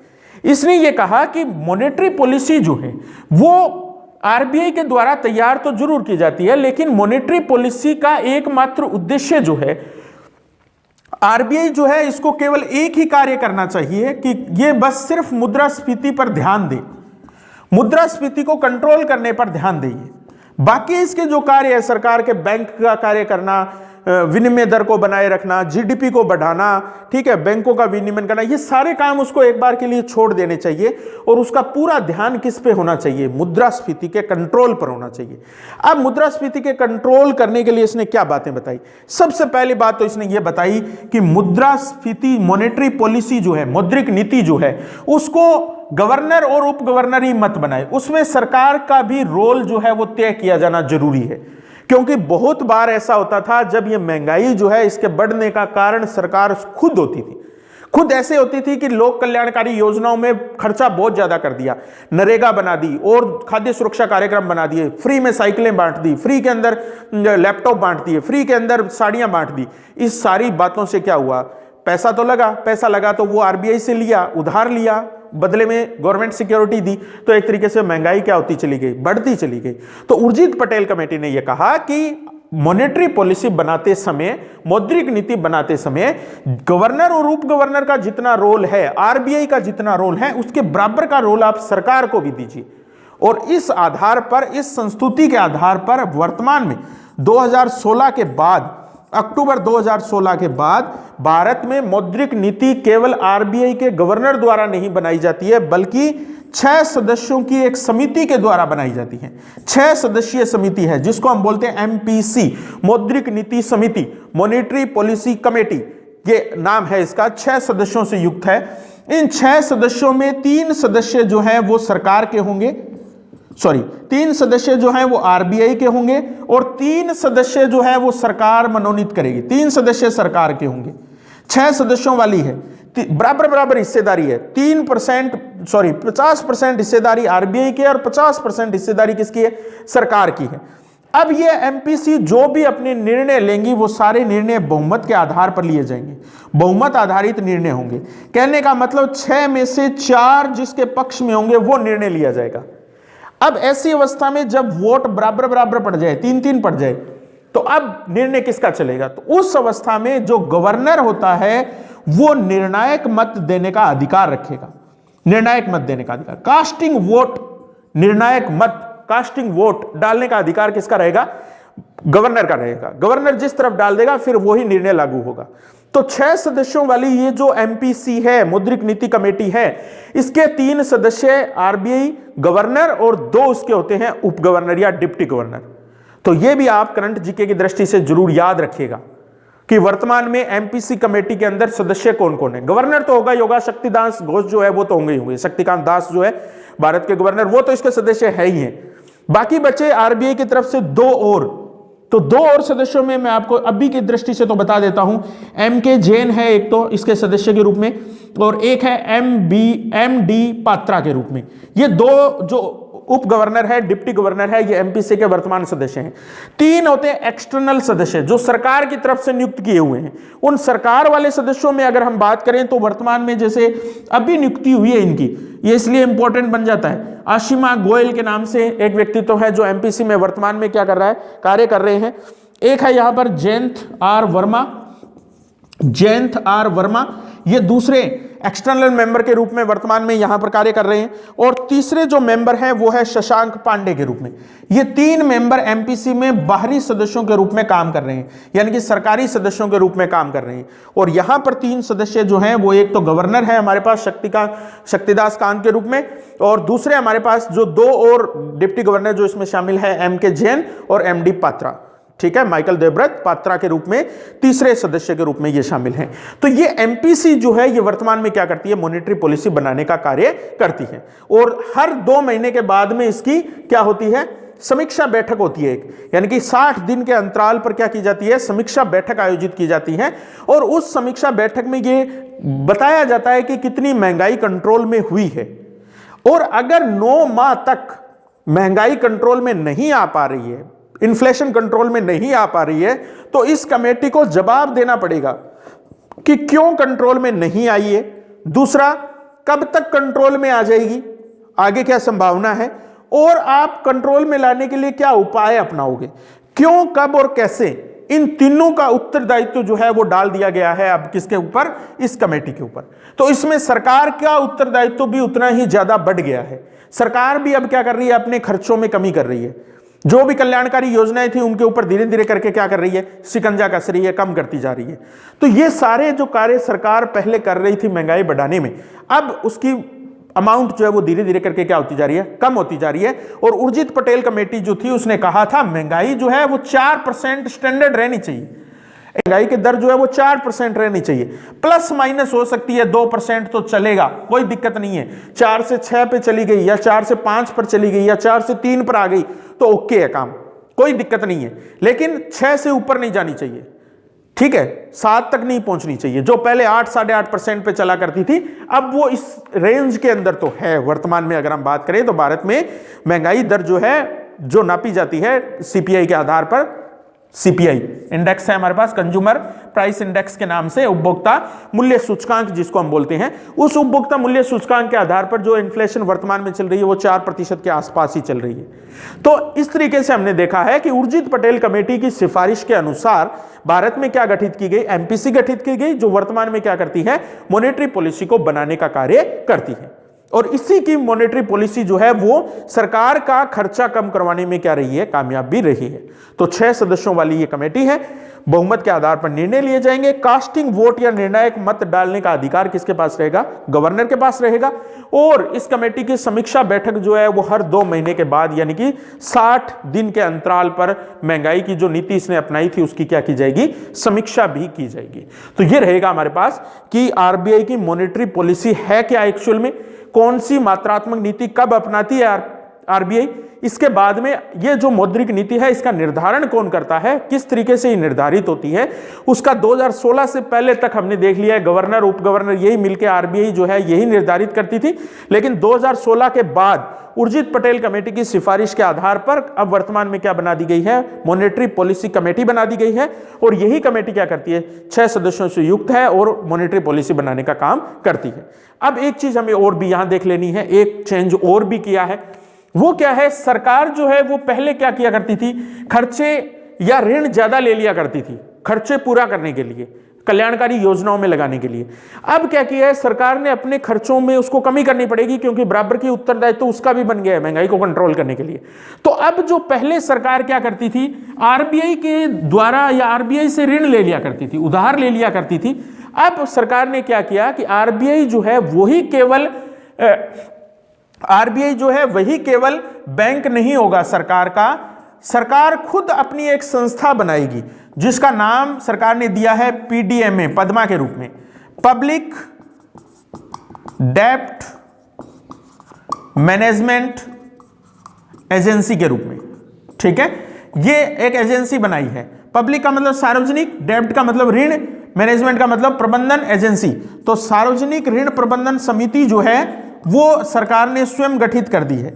इसने ये कहा कि मॉनेटरी पॉलिसी जो है वो आरबीआई के द्वारा तैयार तो जरूर की जाती है, लेकिन मॉनेटरी पॉलिसी का एकमात्र उद्देश्य जो है, आरबीआई जो है इसको केवल एक ही कार्य करना चाहिए कि ये बस सिर्फ मुद्रास्फीति पर ध्यान दे, मुद्रास्फीति को कंट्रोल करने पर ध्यान दें। बाकी इसके जो कार्य है, सरकार के बैंक का कार्य करना, विनिमय दर को बनाए रखना, जीडीपी को बढ़ाना, ठीक है, बैंकों का विनियमन करना, ये सारे काम उसको एक बार के लिए छोड़ देने चाहिए और उसका पूरा ध्यान किस पे होना चाहिए, मुद्रास्फीति के कंट्रोल पर होना चाहिए। अब मुद्रास्फीति के कंट्रोल करने के लिए इसने क्या बातें बताई? सबसे पहली बात तो इसने ये बताई कि मुद्रास्फीति मॉनेटरी पॉलिसी जो है, मौद्रिक नीति जो है, उसको गवर्नर और उप गवर्नर ही मत बनाए, उसमें सरकार का भी रोल जो है वो तय किया जाना जरूरी है। क्योंकि बहुत बार ऐसा होता था जब ये महंगाई जो है इसके बढ़ने का कारण सरकार खुद होती थी, खुद ऐसे होती थी कि लोक कल्याणकारी योजनाओं में खर्चा बहुत ज्यादा कर दिया, नरेगा बना दी और खाद्य सुरक्षा कार्यक्रम बना दिए, फ्री में साइकिलें बांट दी, फ्री के अंदर लैपटॉप बांट दिए, फ्री के अंदर साड़ियां बांट दी। इस सारी बातों से क्या हुआ? पैसा तो लगा, पैसा लगा तो वो आरबीआई से लिया, उधार लिया, बदले में गवर्नमेंट सिक्योरिटी दी, तो एक तरीके से महंगाई क्या होती चली गई, बढ़ती चली गई। तो उर्जित पटेल कमेटी ने यह कहा कि मॉनेटरी पॉलिसी बनाते समय, मौद्रिक नीति बनाते समय गवर्नर और उप गवर्नर का जितना रोल है, आरबीआई का जितना रोल है, उसके बराबर का रोल आप सरकार को भी दीजिए। और इस आधार पर, इस संस्तुति के आधार पर वर्तमान में 2016 के बाद, अक्टूबर 2016 के बाद भारत में मौद्रिक नीति केवल आरबीआई के गवर्नर द्वारा नहीं बनाई जाती है, बल्कि 6 सदस्यों की एक समिति के द्वारा बनाई जाती है। 6 सदस्यीय समिति है जिसको हम बोलते हैं एमपीसी, मौद्रिक नीति समिति, मॉनेटरी पॉलिसी कमेटी, ये नाम है इसका। 6 सदस्यों से युक्त है। इन 6 सदस्यों में 3 सदस्य जो हैं वो सरकार के होंगे, 3 सदस्य जो हैं वो आरबीआई के होंगे, और 3 सदस्य जो है वो सरकार मनोनीत करेगी। 3 सदस्य सरकार के होंगे। 6 सदस्यों वाली है, बराबर बराबर हिस्सेदारी है। 50% हिस्सेदारी आरबीआई की है और 50% हिस्सेदारी किसकी है? सरकार की है। अब ये एमपीसी जो भी अपने निर्णय लेंगी वो सारे निर्णय बहुमत के आधार पर लिए जाएंगे, बहुमत आधारित निर्णय होंगे। कहने का मतलब 6 में से 4 जिसके पक्ष में होंगे वो निर्णय लिया जाएगा। अब ऐसी अवस्था में जब वोट बराबर बराबर पड़ जाए, 3-3 पड़ जाए, तो अब निर्णय किसका चलेगा? तो उस अवस्था में जो गवर्नर होता है वो निर्णायक मत देने का अधिकार रखेगा, निर्णायक मत देने का अधिकार, कास्टिंग वोट, निर्णायक मत, कास्टिंग वोट डालने का अधिकार किसका रहेगा? गवर्नर का रहेगा। गवर्नर जिस तरफ डाल देगा फिर वही निर्णय लागू होगा। तो 6 सदस्यों वाली ये जो एमपीसी है, मौद्रिक नीति कमेटी है, इसके 3 सदस्य आरबीआई गवर्नर और 2 उसके होते हैं उप गवर्नर या डिप्टी गवर्नर। तो ये भी आप करंट जीके की दृष्टि से जरूर याद रखिएगा कि वर्तमान में एमपीसी कमेटी के अंदर सदस्य कौन कौन है। गवर्नर तो होगा शक्तिकांत घोष जो है वो तो होंगे ही होंगे, शक्तिकांत दास जो है भारत के गवर्नर, वो तो इसके सदस्य है ही हैं। बाकी बचे आरबीआई की तरफ से 2 और, तो 2 और सदस्यों में मैं आपको अभी की दृष्टि से तो बता देता हूं। एमके जैन है एक तो इसके सदस्य के रूप में, और एक है एमडी पात्रा के रूप में। ये 2 जो उप गवर्नर है, डिप्टी गवर्नर है, ये एमपीसी के वर्तमान सदस्य हैं। 3 होते हैं एक्सटर्नल सदस्य जो सरकार की तरफ से नियुक्त किए हुए हैं। उन सरकार वाले सदस्यों में अगर हम बात करें तो वर्तमान में जैसे अभी नियुक्ति हुई है इनकी, ये इसलिए इंपॉर्टेंट बन जाता है। आशिमा गोयल के नाम से एक व्यक्तित्व है जो एमपीसी में वर्तमान में क्या कर रहा है, कार्य कर रहे हैं। एक है यहां पर जयंत आर वर्मा, ये दूसरे एक्सटर्नल मेंबर के रूप में वर्तमान में यहां पर कार्य कर रहे हैं। और तीसरे जो मेंबर हैं वो है शशांक पांडे के रूप में। ये 3 मेंबर एमपीसी में बाहरी सदस्यों के रूप में काम कर रहे हैं, यानी कि सरकारी सदस्यों के रूप में काम कर रहे हैं। और यहां पर 3 सदस्य जो हैं वो एक तो गवर्नर है हमारे पास शक्तिदास कांत के रूप में, और दूसरे हमारे पास जो 2 और डिप्टी गवर्नर जो इसमें शामिल है, एमके जैन और एमडी पात्रा। ठीक है, माइकल देवव्रत पात्रा के रूप में तीसरे सदस्य के रूप में ये शामिल हैं। तो ये एमपीसी जो है ये वर्तमान में क्या करती है, मॉनेटरी पॉलिसी बनाने का कार्य करती है और हर 2 महीने के बाद में इसकी क्या होती है, समीक्षा बैठक होती है एक, यानी कि 60 दिन के अंतराल पर क्या की जाती है, समीक्षा बैठक आयोजित की जाती है और उस समीक्षा बैठक में ये बताया जाता है कि कितनी महंगाई कंट्रोल में हुई है और अगर 9 माह तक महंगाई कंट्रोल में नहीं आ पा रही है, इन्फ्लेशन कंट्रोल में नहीं आ पा रही है, तो इस कमेटी को जवाब देना पड़ेगा कि क्यों कंट्रोल में नहीं आई है, दूसरा कब तक कंट्रोल में आ जाएगी, आगे क्या संभावना है और आप कंट्रोल में लाने के लिए क्या उपाय अपनाओगे, क्यों, कब और कैसे, इन तीनों का उत्तरदायित्व जो है वो डाल दिया गया है अब किसके ऊपर, इस कमेटी के ऊपर। तो इसमें सरकार का उत्तरदायित्व भी उतना ही ज्यादा बढ़ गया है। सरकार भी अब क्या कर रही है, अपने खर्चों में कमी कर रही है, जो भी कल्याणकारी योजनाएं थी उनके ऊपर धीरे धीरे करके क्या कर रही है, शिकंजा कस रही है, कम करती जा रही है। तो ये सारे जो कार्य सरकार पहले कर रही थी महंगाई बढ़ाने में, अब उसकी अमाउंट जो है वो धीरे धीरे करके क्या होती जा रही है, कम होती जा रही है। और उर्जित पटेल कमेटी जो थी उसने कहा था महंगाई जो है वो 4% स्टैंडर्ड रहनी चाहिए, महंगाई की दर जो है वो 4% रहनी चाहिए, प्लस माइनस हो सकती है 2% तो चलेगा, कोई दिक्कत नहीं है। 4 से 6 पे चली गई या 4 से 5 पर चली गई या 4 से 3 पर आ गई तो ओके है काम, कोई दिक्कत नहीं है, लेकिन 6 से ऊपर नहीं जानी चाहिए, ठीक है, 7 तक नहीं पहुंचनी चाहिए। जो पहले 8 साढ़े 8% पे चला करती थी अब वो इस रेंज के अंदर तो है। वर्तमान में अगर हम बात करें तो भारत में महंगाई दर जो है, जो नापी जाती है सीपीआई के आधार पर, सीपीआई इंडेक्स है हमारे पास, कंज्यूमर प्राइस इंडेक्स के नाम से, उपभोक्ता मूल्य सूचकांक जिसको हम बोलते हैं, उस उपभोक्ता मूल्य सूचकांक के आधार पर जो इन्फ्लेशन वर्तमान में चल रही है वो 4% के आसपास ही चल रही है। तो इस तरीके से हमने देखा है कि उर्जित पटेल कमेटी की सिफारिश के अनुसार भारत में क्या गठित की गई, एमपीसी गठित की गई, जो वर्तमान में क्या करती है, मॉनेटरी पॉलिसी को बनाने का कार्य करती है। और इसी की मॉनेटरी पॉलिसी जो है वो सरकार का खर्चा कम करवाने में क्या रही है, कामयाब भी रही है। तो 6 सदस्यों वाली ये कमेटी है, बहुमत के आधार पर निर्णय लिए जाएंगे। कास्टिंग वोट या निर्णायक मत डालने का अधिकार किसके पास रहेगा, गवर्नर के पास रहेगा। और इस कमेटी की समीक्षा बैठक जो है वो हर 2 महीने के बाद, यानी कि 60 दिन के अंतराल पर महंगाई की जो नीति इसने अपनाई थी उसकी क्या की जाएगी, समीक्षा भी की जाएगी। तो ये रहेगा हमारे पास कि आरबीआई की मॉनेटरी पॉलिसी है क्या एक्चुअल में, कौन सी मात्रात्मक नीति कब अपनाती है आरबीआई, इसके बाद में ये जो मौद्रिक नीति है इसका निर्धारण कौन करता है, किस तरीके से ये निर्धारित होती है, उसका 2016 से पहले तक हमने देख लिया है, गवर्नर उप गवर्नर यही मिलकर आरबीआई जो है यही निर्धारित करती थी। लेकिन 2016 के बाद उर्जित पटेल कमेटी की सिफारिश के आधार पर अब वर्तमान में क्या बना दी गई है, मॉनेटरी पॉलिसी कमेटी बना दी गई है। और यही कमेटी क्या करती है, 6 सदस्यों से युक्त है और मॉनेटरी पॉलिसी बनाने का काम करती है। अब एक चीज हमें और भी यहां देख लेनी है, एक चेंज और भी किया है, वो क्या है, सरकार जो है वो पहले क्या किया करती थी, खर्चे या ऋण ज्यादा ले लिया करती थी खर्चे पूरा करने के लिए, कल्याणकारी योजनाओं में लगाने के लिए। अब क्या किया है सरकार ने, अपने खर्चों में उसको कमी करनी पड़ेगी क्योंकि बराबर की उत्तरदायित्व तो उसका भी बन गया है महंगाई को कंट्रोल करने के लिए। तो अब जो पहले सरकार क्या करती थी, आरबीआई के द्वारा या आरबीआई से ऋण ले लिया करती थी, उधार ले लिया करती थी। अब सरकार ने क्या किया कि आरबीआई जो है वही केवल बैंक नहीं होगा सरकार का, सरकार खुद अपनी एक संस्था बनाएगी जिसका नाम सरकार ने दिया है पीडीएमए, पद्मा के रूप में, पब्लिक डेब्ट मैनेजमेंट एजेंसी के रूप में, ठीक है। ये एक एजेंसी बनाई है, पब्लिक का मतलब सार्वजनिक, डेब्ट का मतलब ऋण, मैनेजमेंट का मतलब प्रबंधन एजेंसी। तो सार्वजनिक ऋण प्रबंधन समिति जो है वो सरकार ने स्वयं गठित कर दी है।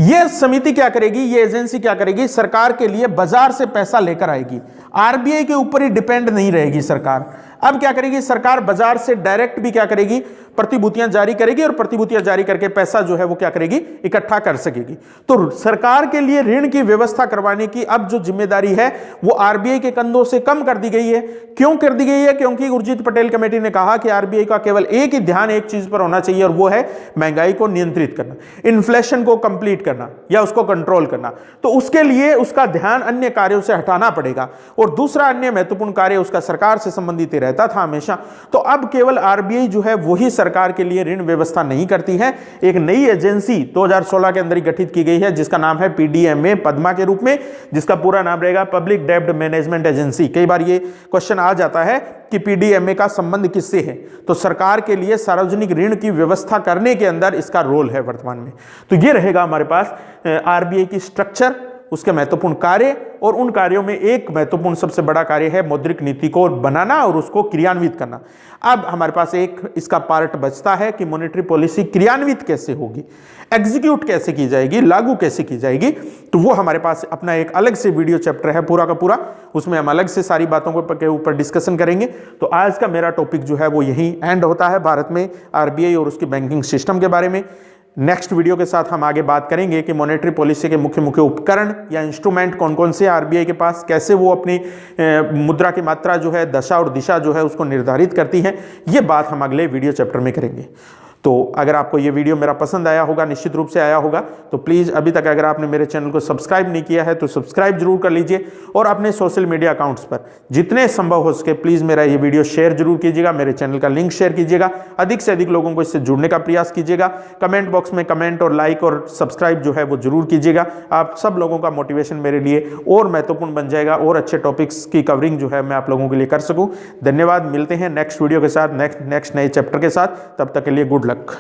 यह समिति क्या करेगी, ये एजेंसी क्या करेगी, सरकार के लिए बाजार से पैसा लेकर आएगी, आरबीआई के ऊपर ही डिपेंड नहीं रहेगी सरकार। अब क्या करेगी सरकार, बाजार से डायरेक्ट भी क्या करेगी, प्रतिभूतियां जारी करेगी और प्रतिभूतियां जारी करके पैसा जो है वो क्या करेगी, इकट्ठा कर सकेगी। तो सरकार के लिए ऋण की व्यवस्था करवाने की अब जो जिम्मेदारी है वो आरबीआई के कंधों से कम कर दी गई है। क्यों कर दी गई है, क्योंकि उर्जित पटेल कमेटी ने कहा कि आरबीआई का केवल एक ही ध्यान एक चीज पर होना चाहिए और वो है महंगाई को नियंत्रित करना, इन्फ्लेशन को कंप्लीट करना या उसको कंट्रोल करना। तो उसके लिए उसका ध्यान अन्य कार्यों से हटाना पड़ेगा और दूसरा अन्य महत्वपूर्ण कार्य उसका सरकार से संबंधित रहता था हमेशा, तो अब केवल आरबीआई जो है वही सरकार के लिए ऋण व्यवस्था नहीं करती है। एक नई एजेंसी 2016 के अंदर ही गठित की गई है जिसका नाम है पीडीएमए, पद्मा के रूप में, जिसका पूरा नाम रहेगा पब्लिक डेब्ट मैनेजमेंट एजेंसी। कई बार ये क्वेश्चन आ जाता है कि पीडीएमए का संबंध किससे है, तो सरकार के लिए सार्वजनिक ऋण की व्यवस्था करने के अंदर इसका रोल है वर्तमान में। तो ये रहेगा हमारे पास आरबीआई की स्ट्रक्चर, उसके महत्वपूर्ण कार्य, और उन कार्यों में एक महत्वपूर्ण सबसे बड़ा कार्य है मौद्रिक नीति को बनाना और उसको क्रियान्वित करना। अब हमारे पास एक इसका पार्ट बचता है कि मॉनेटरी पॉलिसी क्रियान्वित कैसे होगी, एग्जीक्यूट कैसे की जाएगी, लागू कैसे की जाएगी। तो वो हमारे पास अपना एक अलग से वीडियो चैप्टर है पूरा का पूरा, उसमें हम अलग से सारी बातों के ऊपर डिस्कशन करेंगे। तो आज का मेरा टॉपिक जो है वो यहीं एंड होता है, भारत में आरबीआई और उसकी बैंकिंग सिस्टम के बारे में। नेक्स्ट वीडियो के साथ हम आगे बात करेंगे कि मॉनेटरी पॉलिसी के मुख्य मुख्य उपकरण या इंस्ट्रूमेंट कौन कौन से आरबीआई के पास, कैसे वो अपनी मुद्रा की मात्रा जो है, दशा और दिशा जो है उसको निर्धारित करती है। ये बात हम अगले वीडियो चैप्टर में करेंगे। तो अगर आपको ये वीडियो मेरा पसंद आया होगा, निश्चित रूप से आया होगा, तो प्लीज़ अभी तक अगर आपने मेरे चैनल को सब्सक्राइब नहीं किया है तो सब्सक्राइब जरूर कर लीजिए, और अपने सोशल मीडिया अकाउंट्स पर जितने संभव हो सके प्लीज़ मेरा ये वीडियो शेयर जरूर कीजिएगा, मेरे चैनल का लिंक शेयर कीजिएगा, अधिक से अधिक लोगों को इससे जुड़ने का प्रयास कीजिएगा। कमेंट बॉक्स में कमेंट और लाइक और सब्सक्राइब जो है वो जरूर कीजिएगा। आप सब लोगों का मोटिवेशन मेरे लिए और महत्वपूर्ण बन जाएगा, और अच्छे टॉपिक्स की कवरिंग जो है मैं आप लोगों के लिए कर सकूँ। धन्यवाद, मिलते हैं नेक्स्ट वीडियो के साथ, नेक्स्ट नए चैप्टर के साथ। तब तक के लिए गुड लक।